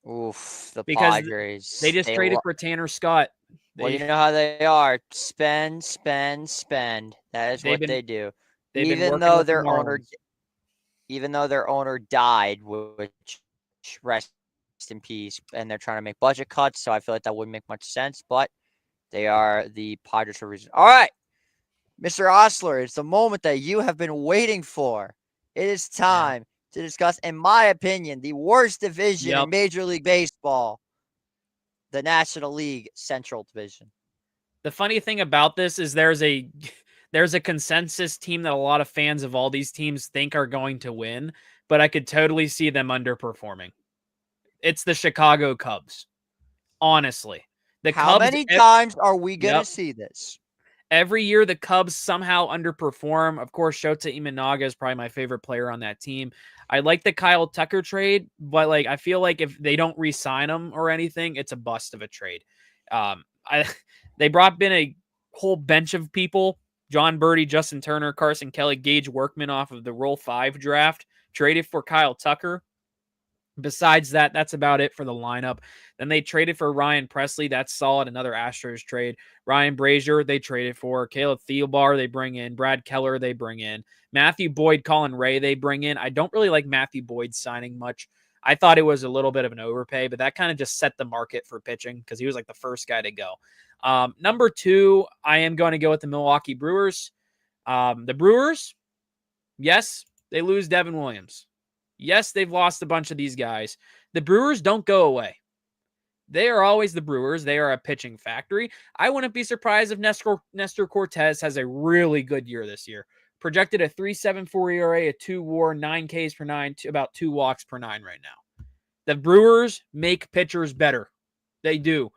Oof, the because Padres. They just traded for Tanner Scott. Well, you know how they are. Spend. That is what they do. Even though their owner died, which rest in peace, and they're trying to make budget cuts, so I feel like that wouldn't make much sense, but they are the Padres for a reason. All right, Mr. Osler, it's the moment that you have been waiting for. It is time to discuss, in my opinion, the worst division in Major League Baseball, the National League Central Division. The funny thing about this is there's a consensus team that a lot of fans of all these teams think are going to win, but I could totally see them underperforming. It's the Chicago Cubs. Honestly. How many times are we going to see this? Every year, the Cubs somehow underperform. Of course, Shota Imanaga is probably my favorite player on that team. I like the Kyle Tucker trade, but I feel like if they don't re-sign him or anything, it's a bust of a trade. They brought in a whole bench of people: John Birdie, Justin Turner, Carson Kelly, Gage Workman off of the Roll 5 draft, traded for Kyle Tucker. Besides that, that's about it for the lineup. Then they traded for Ryan Presley. That's solid. Another Astros trade. Ryan Brazier, they traded for. Caleb Thielbar, they bring in. Brad Keller, they bring in. Matthew Boyd, Colin Ray, they bring in. I don't really like Matthew Boyd signing much. I thought it was a little bit of an overpay, but that kind of just set the market for pitching because he was like the first guy to go. Number 2, I am going to go with the Milwaukee Brewers. The Brewers, yes, they lose Devin Williams. Yes, they've lost a bunch of these guys. The Brewers don't go away. They are always the Brewers. They are a pitching factory. I wouldn't be surprised if Nestor Cortez has a really good year this year. Projected a 3.74 ERA, a 2 WAR, 9 Ks per 9, about 2 walks per 9 right now. The Brewers make pitchers better. They do.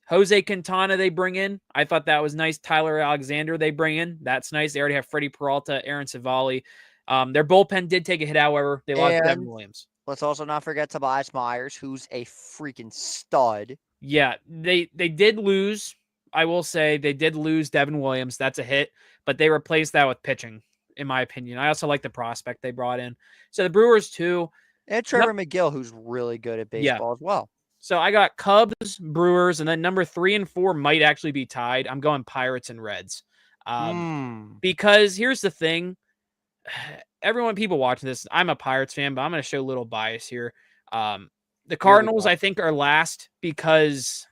Jose Quintana they bring in. I thought that was nice. Tyler Alexander they bring in. That's nice. They already have Freddie Peralta, Aaron Savali. Their bullpen did take a hit, however. They lost Devin Williams. Let's also not forget Tobias Myers, who's a freaking stud. Yeah, they did lose. I will say they did lose Devin Williams. That's a hit, but they replaced that with pitching, in my opinion. I also like the prospect they brought in. So the Brewers, too. And Trevor McGill, who's really good at baseball as well. So I got Cubs, Brewers, and then number 3 and 4 might actually be tied. I'm going Pirates and Reds. Because here's the thing. People watching this, I'm a Pirates fan, but I'm going to show a little bias here. The Cardinals, I think, are last because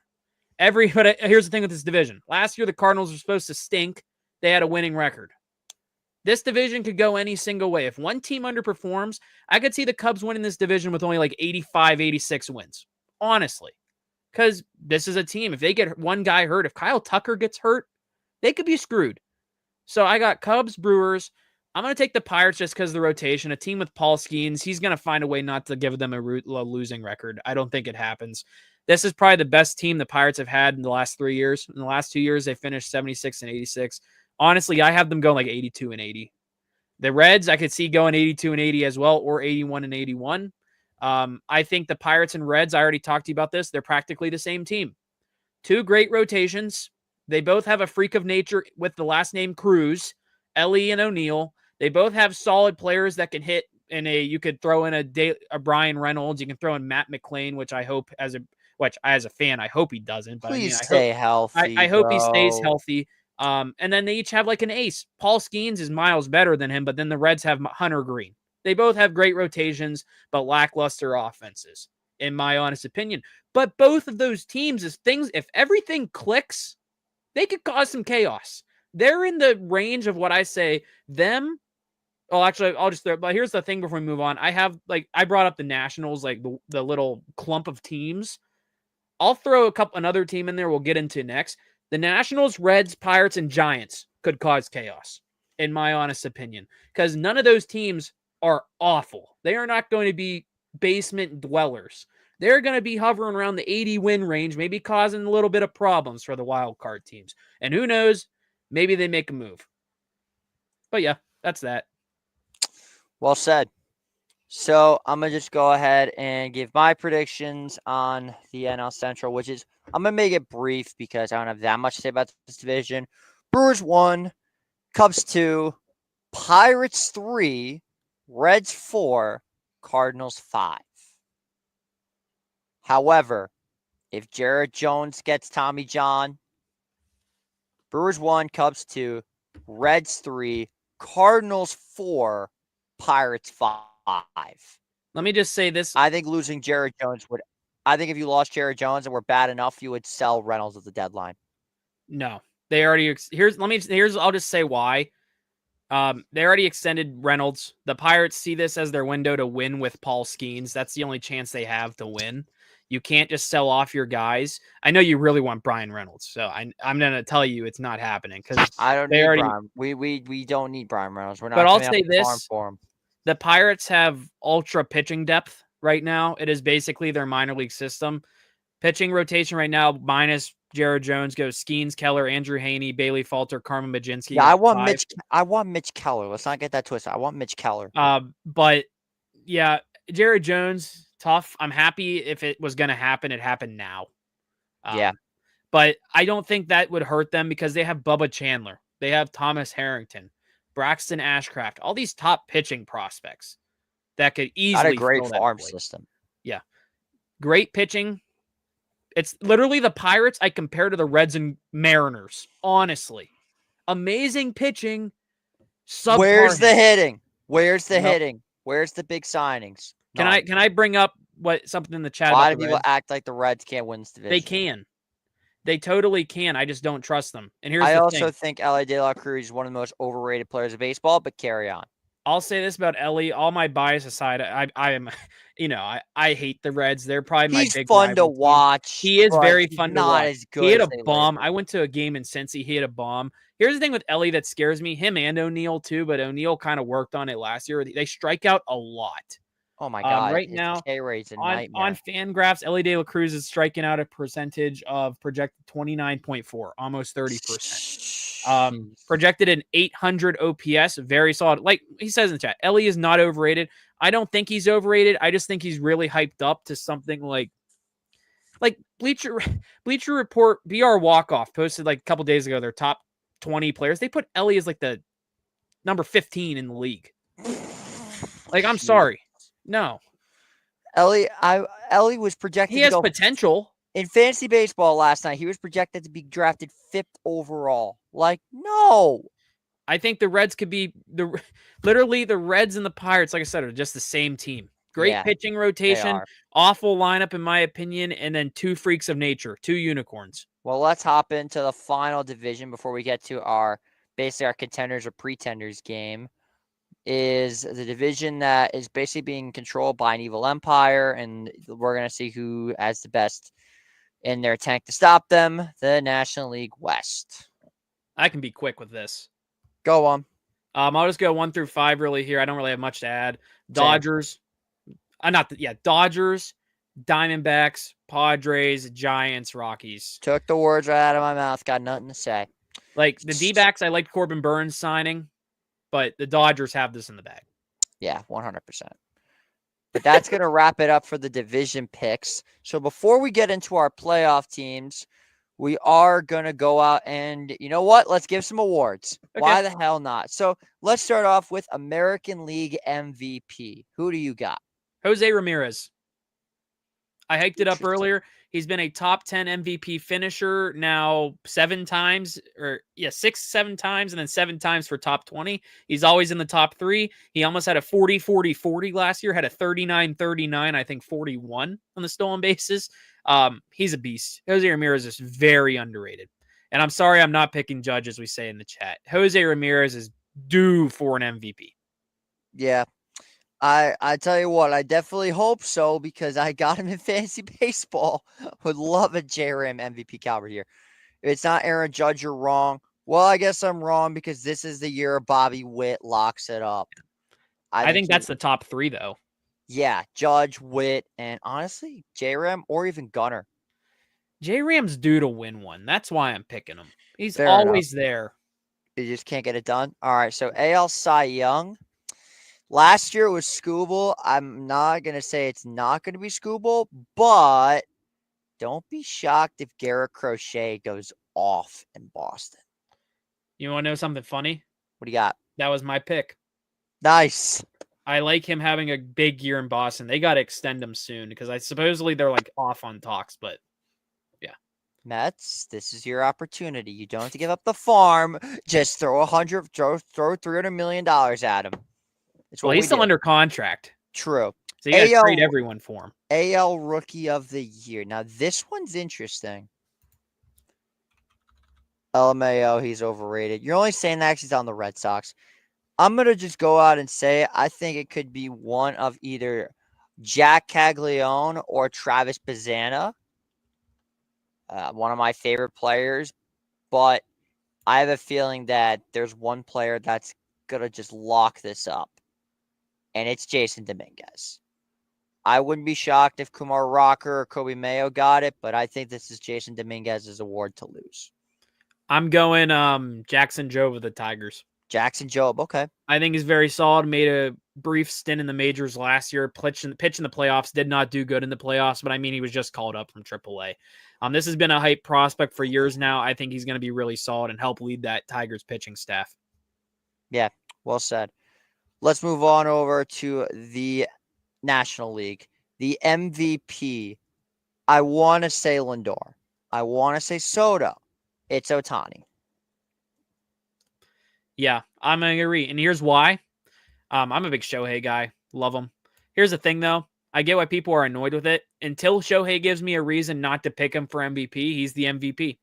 but here's the thing with this division. Last year, the Cardinals were supposed to stink. They had a winning record. This division could go any single way. If one team underperforms, I could see the Cubs winning this division with only like 85, 86 wins. Honestly. Because this is a team. If they get one guy hurt, if Kyle Tucker gets hurt, they could be screwed. So I got Cubs, Brewers, I'm going to take the Pirates just because of the rotation. A team with Paul Skeens, he's going to find a way not to give them a losing record. I don't think it happens. This is probably the best team the Pirates have had in the last 3 years. In the last 2 years, they finished 76 and 86. Honestly, I have them going like 82 and 80. The Reds, I could see going 82 and 80 as well, or 81 and 81. I think the Pirates and Reds, I already talked to you about this, they're practically the same team. 2 great rotations. They both have a freak of nature with the last name Cruz, Ellie and O'Neill. They both have solid players that can hit you could throw in a Brian Reynolds. You can throw in Matt McClain, which I hope as a fan, I hope he doesn't. But Please I stay healthy, hope he stays bro. healthy. And then they each have like an ace. Paul Skeens is miles better than him, but then the Reds have Hunter Green. They both have great rotations, but lackluster offenses, in my honest opinion. But both of those teams, if everything clicks, they could cause some chaos. They're in the range of what I say them. Oh, actually, I'll just throw. But here's the thing before we move on. I brought up the Nationals, like the little clump of teams. I'll throw another team in there we'll get into next. The Nationals, Reds, Pirates, and Giants could cause chaos, in my honest opinion, because none of those teams are awful. They are not going to be basement dwellers. They're going to be hovering around the 80 win range, maybe causing a little bit of problems for the wild card teams. And who knows, maybe they make a move. But yeah, that's that. Well said. So I'm going to just go ahead and give my predictions on the NL Central, which is, I'm going to make it brief because I don't have that much to say about this division. Brewers 1, Cubs 2, Pirates 3, Reds 4, Cardinals 5. However, if Jared Jones gets Tommy John, Brewers 1, Cubs 2, Reds 3, Cardinals 4, Pirates 5. Let me just say this. I think losing Jared Jones would. I think if you lost Jared Jones and were bad enough, you would sell Reynolds at the deadline. No, they already. I'll just say why. They already extended Reynolds. The Pirates see this as their window to win with Paul Skeens. That's the only chance they have to win. You can't just sell off your guys. I know you really want Brian Reynolds, so I'm going to tell you it's not happening because I don't need Brian. We don't need Brian Reynolds. We're not. But I'll say this: for him. The Pirates have ultra pitching depth right now. It is basically their minor league system. Pitching rotation right now, minus Jared Jones, goes Skeens, Keller, Andrew Haney, Bailey Falter, Carmen Majinski. Yeah, I want Mitch Keller. Let's not get that twisted. I want Mitch Keller. But yeah, Jared Jones, tough. I'm happy if it was going to happen. It happened now. Yeah. But I don't think that would hurt them because they have Bubba Chandler. They have Thomas Harrington, Braxton Ashcraft, all these top pitching prospects that could easily. Got a great farm system. Yeah. Great pitching. It's literally the Pirates I compare to the Reds and Mariners. Honestly. Amazing pitching. Where's the hitting? Where's the hitting? Where's the big signings? Can I bring up something in the chat? A lot of people act like the Reds can't win this division. They can. They totally can. I just don't trust them. And here's I the also thing. think Ellie De La Cruz is one of the most overrated players of baseball, but carry on. I'll say this about Ellie. All my bias aside, I am, I hate the Reds. They're probably my big He's fun to watch. He is very fun to watch. As good he hit a bomb. I went to a game in Cincy. He hit a bomb. Here's the thing with Ellie that scares me. Him and O'Neill too, but O'Neill kind of worked on it last year. They strike out a lot. Oh my God! Right now, on FanGraphs, Ellie De La Cruz is striking out a percentage of projected 29.4, almost 30%. Projected an 800 OPS, very solid. Like he says in the chat, Ellie is not overrated. I don't think he's overrated. I just think he's really hyped up to something like Bleacher Report BR Walkoff posted like a couple days ago their top 20 players. They put Ellie as like the number 15 in the league. Like, I'm sorry. No. Ellie was projected he has potential. In fantasy baseball last night, he was projected to be drafted 5th overall. Like, no. I think the Reds could be literally the Reds and the Pirates, like I said, are just the same team. Great pitching rotation, awful lineup in my opinion, and then 2 freaks of nature, 2 unicorns. Well, let's hop into the final division before we get to our contenders or pretenders game. Is the division that is basically being controlled by an evil empire, and we're going to see who has the best in their tank to stop them, the National League West. I can be quick with this. Go on. I'll just go 1 through 5 really here. I don't really have much to add. Same. Dodgers, Dodgers, Diamondbacks, Padres, Giants, Rockies. Took the words right out of my mouth. Got nothing to say. Like the D-backs, I liked Corbin Burns signing, but the Dodgers have this in the bag. Yeah, 100%. But that's going to wrap it up for the division picks. So before we get into our playoff teams, we are going to go out and, you know what? Let's give some awards. Okay. Why the hell not? So let's start off with American League MVP. Who do you got? Jose Ramirez. I hyped it up earlier. He's been a top 10 MVP finisher now 7 times, 6-7 times, and then 7 times for top 20. He's always in the top 3. He almost had a 40-40-40 last year, had a 39-39, I think 41 on the stolen bases. He's a beast. Jose Ramirez is very underrated. And I'm sorry I'm not picking Judge, as we say in the chat. Jose Ramirez is due for an MVP. Yeah. I tell you what, I definitely hope so because I got him in fantasy baseball. Would love a J-Ram MVP caliber here. If it's not Aaron Judge, you're wrong. Well, I guess I'm wrong because this is the year Bobby Witt locks it up. I think that's the top 3, though. Yeah, Judge, Witt, and honestly, J-Ram or even Gunner. J-Ram's due to win one. That's why I'm picking him. He's Fair always there. You just can't get it done. All right, so AL Cy Young. Last year it was Skubal. I'm not going to say it's not going to be Skubal, but don't be shocked if Garrett Crochet goes off in Boston. You want to know something funny? What do you got? That was my pick. Nice. I like him having a big year in Boston. They got to extend him soon because supposedly they're like off on talks, but yeah. Mets, this is your opportunity. You don't have to give up the farm. Just throw $300 million at him. Well, he's still under contract. True. So you got to trade everyone for him. AL Rookie of the Year. Now, this one's interesting. LMAO, he's overrated. You're only saying that because he's on the Red Sox. I'm going to just go out and say I think it could be one of either Jack Caglione or Travis Bazzana. One of my favorite players. But I have a feeling that there's one player that's going to just lock this up. And it's Jason Dominguez. I wouldn't be shocked if Kumar Rocker or Kobe Mayo got it, but I think this is Jason Dominguez's award to lose. I'm going Jackson Jobe of the Tigers. Jackson Jobe, okay. I think he's very solid. Made a brief stint in the majors last year. Pitch in the playoffs. Did not do good in the playoffs, but I mean, he was just called up from AAA. This has been a hype prospect for years now. I think he's going to be really solid and help lead that Tigers pitching staff. Yeah, well said. Let's move on over to the National League. The MVP, I want to say Lindor. I want to say Soto. It's Ohtani. Yeah, I'm going to agree. And here's why. I'm a big Shohei guy. Love him. Here's the thing, though. I get why people are annoyed with it. Until Shohei gives me a reason not to pick him for MVP, he's the MVP.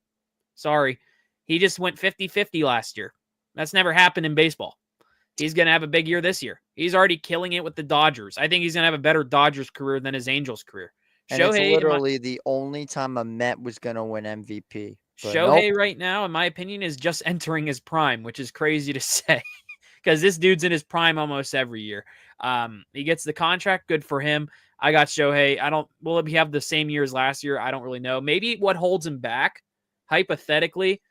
Sorry. He just went 50-50 last year. That's never happened in baseball. He's going to have a big year this year. He's already killing it with the Dodgers. I think he's going to have a better Dodgers career than his Angels career. And Shohei, it's literally the only time a Met was going to win MVP. Shohei right now, in my opinion, is just entering his prime, which is crazy to say because this dude's in his prime almost every year. He gets the contract. Good for him. I got Shohei. Will he have the same year as last year? I don't really know. Maybe what holds him back, hypothetically,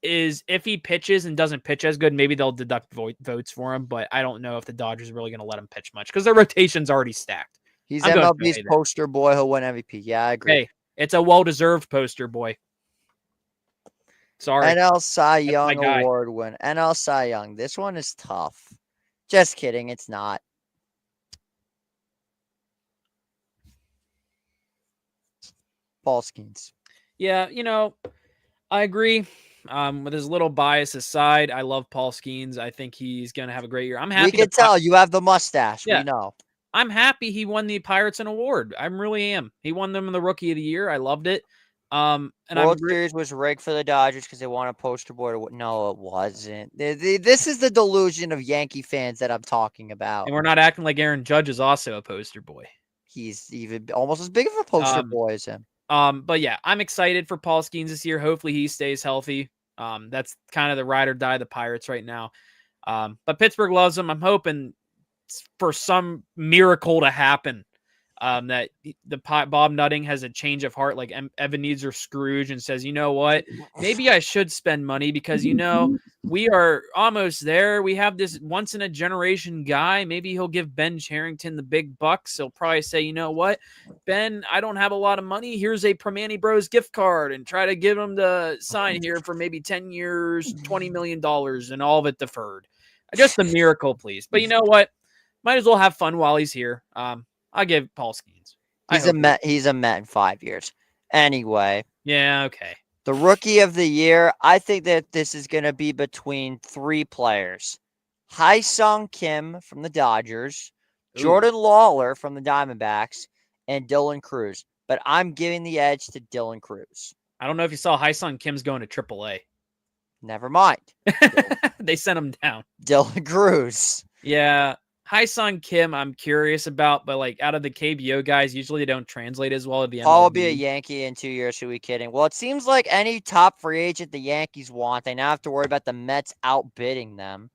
is if he pitches and doesn't pitch as good, maybe they'll deduct votes for him, but I don't know if the Dodgers are really going to let him pitch much because their rotation's already stacked. He's MLB's poster boy. He'll win MVP. Yeah, I agree. Hey, it's a well-deserved poster boy. Sorry. NL Cy Young Award win. NL Cy Young. This one is tough. Just kidding. It's not. Paul Skeens. Yeah, I agree. With his little bias aside, I love Paul Skeens. I think he's going to have a great year. I'm happy. We can tell you have the mustache. Yeah. We know. I'm happy he won the Pirates an award. I really am. He won them in the Rookie of the Year. I loved it. And World Series was rigged for the Dodgers because they want a poster boy. No, it wasn't. This is the delusion of Yankee fans that I'm talking about. And we're not acting like Aaron Judge is also a poster boy. He's even almost as big of a poster boy as him. But yeah, I'm excited for Paul Skeens this year. Hopefully he stays healthy. That's kind of the ride or die of the Pirates right now. But Pittsburgh loves him. I'm hoping for some miracle to happen. That Bob Nutting has a change of heart, like Ebenezer Scrooge, and says, you know what, maybe I should spend money because, we are almost there. We have this once in a generation guy. Maybe he'll give Ben Charrington the big bucks. He'll probably say, you know what, Ben, I don't have a lot of money. Here's a Primanti Bros gift card, and try to give him the sign here for maybe 10 years, $20 million, and all of it deferred. Just a miracle, please. But you know what? Might as well have fun while he's here. I'll give Paul Skeens. He's a Met. He's a Met in 5 years. Anyway. Yeah, okay. The Rookie of the Year, I think that this is going to be between 3 players. Hyun-Sung Kim from the Dodgers, Jordan Lawler from the Diamondbacks, and Dylan Cruz. But I'm giving the edge to Dylan Cruz. I don't know if you saw Hyun-Sung Kim's going to AAA. Never mind. They sent him down. Dylan Cruz. Yeah. Hyun-Sung Kim, I'm curious about, but like out of the KBO guys, usually they don't translate as well at the end. Paul will be a Yankee in 2 years. Who are we kidding? Well, it seems like any top free agent the Yankees want, they now have to worry about the Mets outbidding them.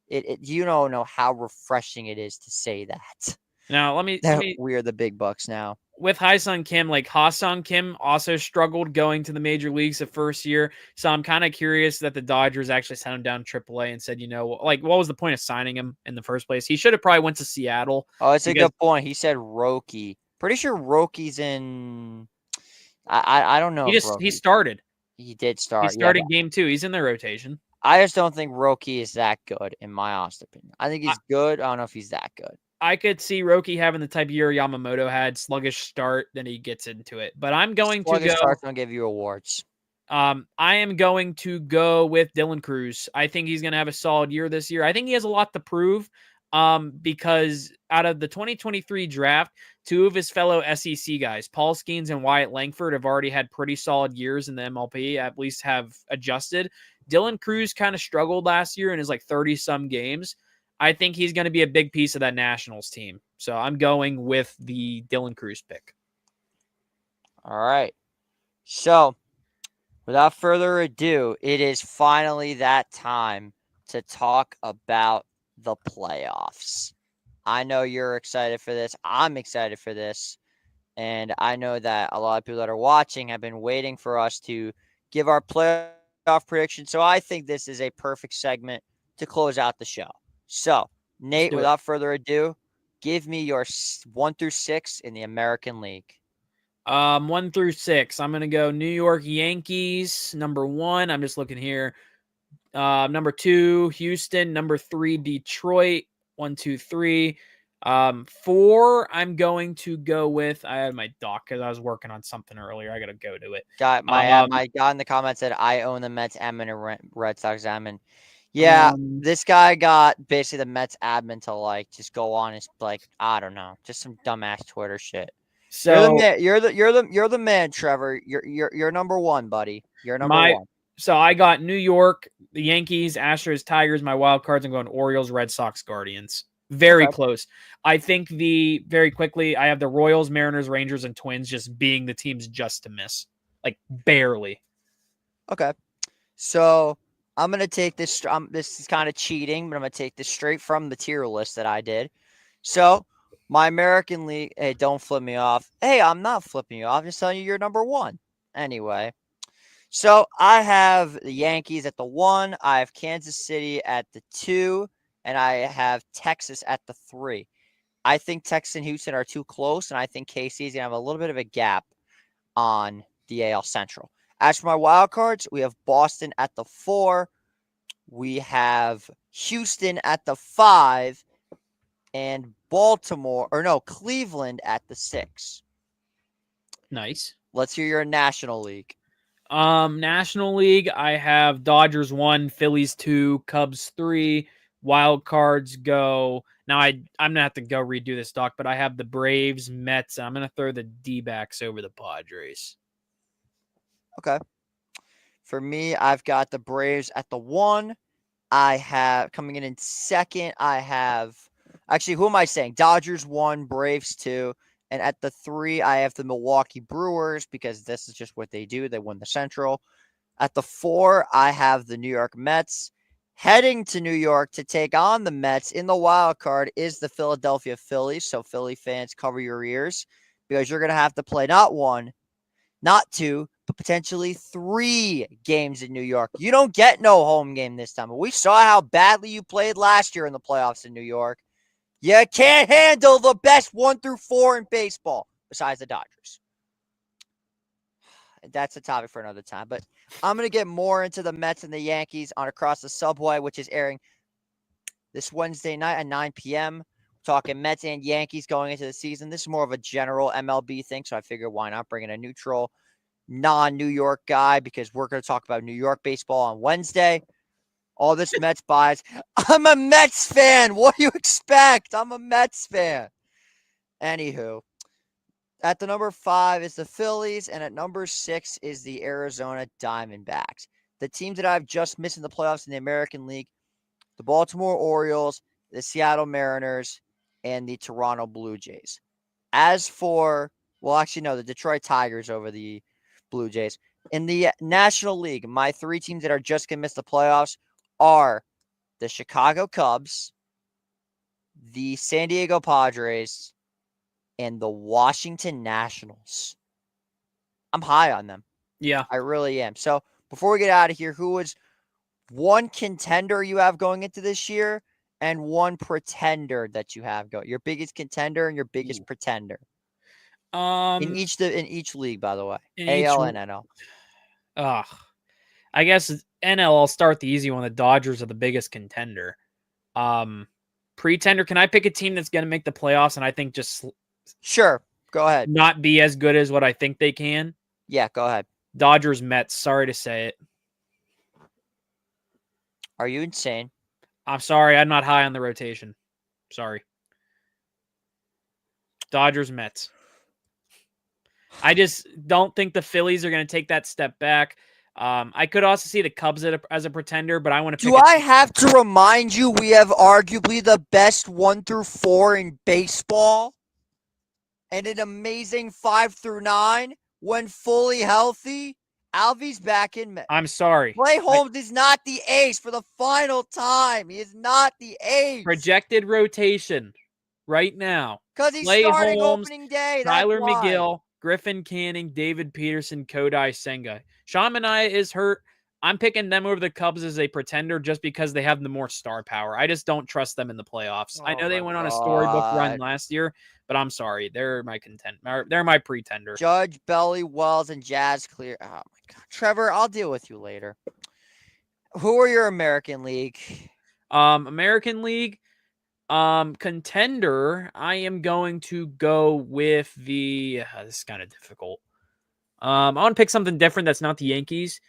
You don't know how refreshing it is to say that. Now, let me we're the big bucks now. With Hyun-Sung Kim, like Ha-Sung Kim also struggled going to the major leagues the first year. So I'm kind of curious that the Dodgers actually sent him down AAA and said, like, what was the point of signing him in the first place? He should have probably went to Seattle. Oh, that's a good point. He said Roki. Pretty sure Roki's in. I don't know. He started. He did start. He started game 2. He's in the rotation. I just don't think Roki is that good, in my honest opinion. I think he's good. I don't know if he's that good. I could see Roki having the type of year Yamamoto had, sluggish start, then he gets into it. But I'm going to go. Sluggish starts don't give you awards. I am going to go with Dylan Cruz. I think he's going to have a solid year this year. I think he has a lot to prove because out of the 2023 draft, 2 of his fellow SEC guys, Paul Skeens and Wyatt Langford, have already had pretty solid years in the MLB, at least have adjusted. Dylan Cruz kind of struggled last year in his 30-some games. I think he's going to be a big piece of that Nationals team. So I'm going with the Dylan Cruz pick. All right. So without further ado, it is finally that time to talk about the playoffs. I know you're excited for this. I'm excited for this. And I know that a lot of people that are watching have been waiting for us to give our playoff prediction. So I think this is a perfect segment to close out the show. So, Nate, without further ado, give me your 1 through 6 in the American League. 1 through 6. I'm going to go New York Yankees, number 1. I'm just looking here. Number 2, Houston. Number 3, Detroit. 1, 2, 3. 4, I'm going to go with. I had my doc because I was working on something earlier. I got to go to it. My guy in the comments said, I own the Mets admin and Red Sox admin. Yeah, this guy got basically the Mets admin to just go on and I don't know, just some dumbass Twitter shit. So you're the man, Trevor. You're number 1, buddy. You're number 1. So I got New York, the Yankees, Astros, Tigers. My wild cards. I'm going Orioles, Red Sox, Guardians. Very close. I think very quickly I have the Royals, Mariners, Rangers, and Twins just being the teams just to miss, barely. Okay, so I'm going to take this. This is kind of cheating, but I'm going to take this straight from the tier list that I did. So, my American League, hey, don't flip me off. Hey, I'm not flipping you off. I'm just telling you you're number 1. Anyway, so I have the Yankees at the 1. I have Kansas City at the 2. And I have Texas at the 3. I think Texas and Houston are too close, and I think KC is going to have a little bit of a gap on the AL Central. As for my wild cards, we have Boston at the 4. We have Houston at the 5. And Cleveland at the 6. Nice. Let's hear your National League. National League, I have Dodgers 1, Phillies 2, Cubs 3. Wild cards go. Now, I'm going to have to go redo this, Doc, but I have the Braves, Mets, and I'm going to throw the D-backs over the Padres. Okay. For me, I've got the Braves at the 1. I have, coming in second, I have, actually, who am I saying? Dodgers 1, Braves 2. And at the 3, I have the Milwaukee Brewers because this is just what they do. They win the Central. At the 4, I have the New York Mets. Heading to New York to take on the Mets in the wild card is the Philadelphia Phillies. So Philly fans, cover your ears because you're going to have to play not one, not two, but potentially 3 games in New York. You don't get no home game this time. We saw how badly you played last year in the playoffs in New York. You can't handle the best 1 through 4 in baseball besides the Dodgers. That's a topic for another time. But I'm going to get more into the Mets and the Yankees on Across the Subway, which is airing this Wednesday night at 9 p.m. Talking Mets and Yankees going into the season. This is more of a general MLB thing, so I figured why not bring in a neutral, non-New York guy because we're going to talk about New York baseball on Wednesday. All this Mets bias. I'm a Mets fan. What do you expect? I'm a Mets fan. Anywho. At the number 5 is the Phillies, and at number 6 is the Arizona Diamondbacks. The teams that I've just missed in the playoffs in the American League, the Baltimore Orioles, the Seattle Mariners, and the Toronto Blue Jays. As for, the Detroit Tigers over the Blue Jays. In the National League, my 3 teams that are just going to miss the playoffs are the Chicago Cubs, the San Diego Padres, and the Washington Nationals. I'm high on them. Yeah. I really am. So before we get out of here, who is one contender you have going into this year and one pretender that you have going? Your biggest contender and your biggest pretender. In each league, by the way. AL and NL. I guess NL, I'll start the easy one. The Dodgers are the biggest contender. Pretender, can I pick a team that's going to make the playoffs and I think just Sure. Go ahead. not be as good as what I think they can? Yeah, go ahead. Dodgers, Mets. Sorry to say it. Are you insane? I'm sorry. I'm not high on the rotation. Sorry. Dodgers, Mets. I just don't think the Phillies are going to take that step back. I could also see the Cubs as a pretender, but I want to pick. Do I have to remind you we have arguably the best 1 through 4 in baseball? And an amazing 5 through 9 when fully healthy. Alvy's back in. I'm sorry. Clay Holmes is not the ace for the final time. He is not the ace. Projected rotation right now. Because he's Clay starting Holmes, opening day. Tyler That's why. McGill, Griffin Canning, David Peterson, Kodai Senga. Sean Manaea is hurt. I'm picking them over the Cubs as a pretender just because they have the more star power. I just don't trust them in the playoffs. I know they went on a storybook run last year, but I'm sorry. They're my They're my pretender. Judge, Belly, Wells, and Jazz Clear. Oh, my God. Trevor, I'll deal with you later. Who are your American League? American League contender, I am going to go with the this is kind of difficult. I want to pick something different that's not the Yankees.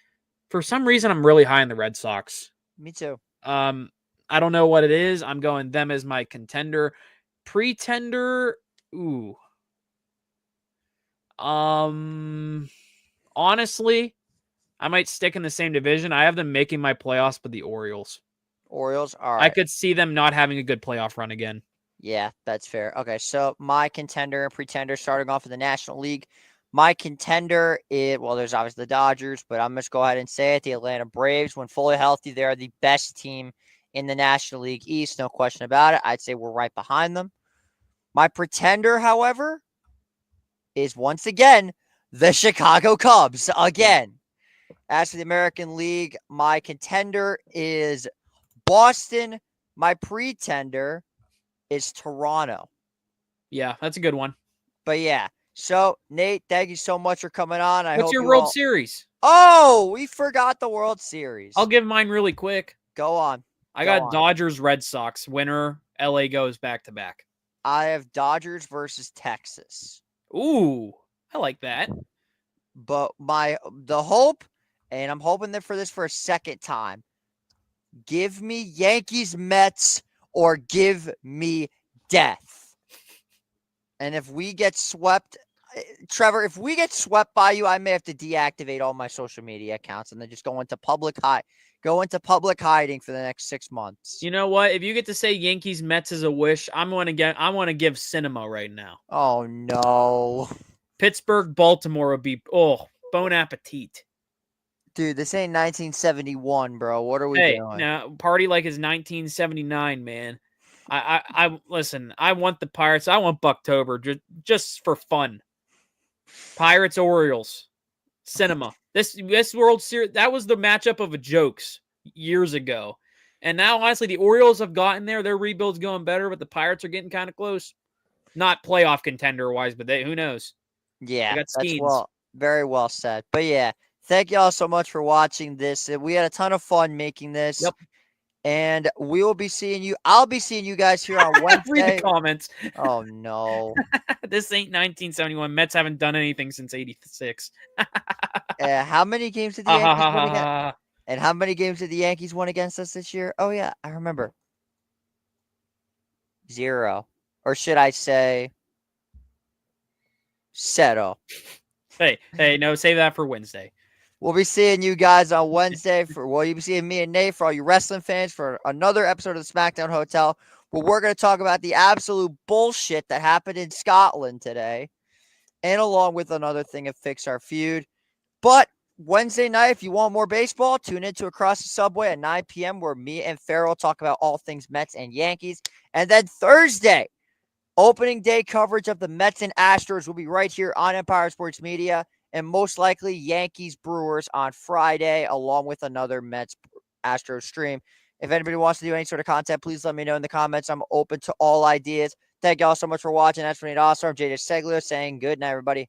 For some reason, I'm really high on the Red Sox. Me too. I don't know what it is. I'm going them as my contender. Pretender, ooh. Honestly, I might stick in the same division. I have them making my playoffs, but the Orioles. Orioles, all right. I could see them not having a good playoff run again. Yeah, that's fair. Okay, so my contender and pretender starting off in the National League. My contender there's obviously the Dodgers, but I'm just go ahead and say it. The Atlanta Braves, when fully healthy, they're the best team in the National League East. No question about it. I'd say we're right behind them. My pretender, however, is once again the Chicago Cubs. Again. As for the American League, my contender is Boston. My pretender is Toronto. Yeah, that's a good one. But yeah. So, Nate, thank you so much for coming on. What's your World Series? Oh, we forgot the World Series. I'll give mine really quick. Go on. I got Dodgers, Red Sox. Winner, LA goes back-to-back. I have Dodgers versus Texas. Ooh, I like that. But the hope, and I'm hoping that for this for a second time, give me Yankees, Mets, or give me death. And if we get swept, Trevor, if we get swept by you, I may have to deactivate all my social media accounts and then just go into public hiding for the next 6 months. You know what? If you get to say Yankees Mets is a wish, I want to give cinema right now. Oh no. Pittsburgh, Baltimore would be bon appetit. Dude, this ain't 1971, bro. What are we Hey, doing? now party like it's 1979, man. I listen. I want the Pirates. I want Bucktober just for fun. Pirates Orioles cinema. This World Series, that was the matchup of a jokes years ago, and now honestly the Orioles have gotten there. Their rebuild's going better, but the Pirates are getting kind of close. Not playoff contender wise, but who knows? They Yeah, got that's Skeens. very well said. But yeah, thank y'all so much for watching this. We had a ton of fun making this. Yep. And we will be seeing you. I'll be seeing you guys here on Read the Wednesday. comments. Oh no. This ain't 1971. Mets haven't done anything since '86. How many games did the Yankees win against? And how many games did the Yankees win against us this year? Oh yeah, I remember. 0. Or should I say 0? Hey, no, save that for Wednesday. We'll be seeing you guys on Wednesday you'll be seeing me and Nate for all you wrestling fans for another episode of the SmackDown Hotel, where we're going to talk about the absolute bullshit that happened in Scotland today, and along with another thing of Fix Our Feud. But Wednesday night, if you want more baseball, tune into Across the Subway at 9 p.m. where me and Farrell talk about all things Mets and Yankees. And then Thursday, opening day coverage of the Mets and Astros will be right here on Empire Sports Media, and most likely Yankees Brewers on Friday, along with another Mets Astros stream. If anybody wants to do any sort of content, please let me know in the comments. I'm open to all ideas. Thank y'all so much for watching. That's been awesome. I'm JJ Seglio saying good night, everybody.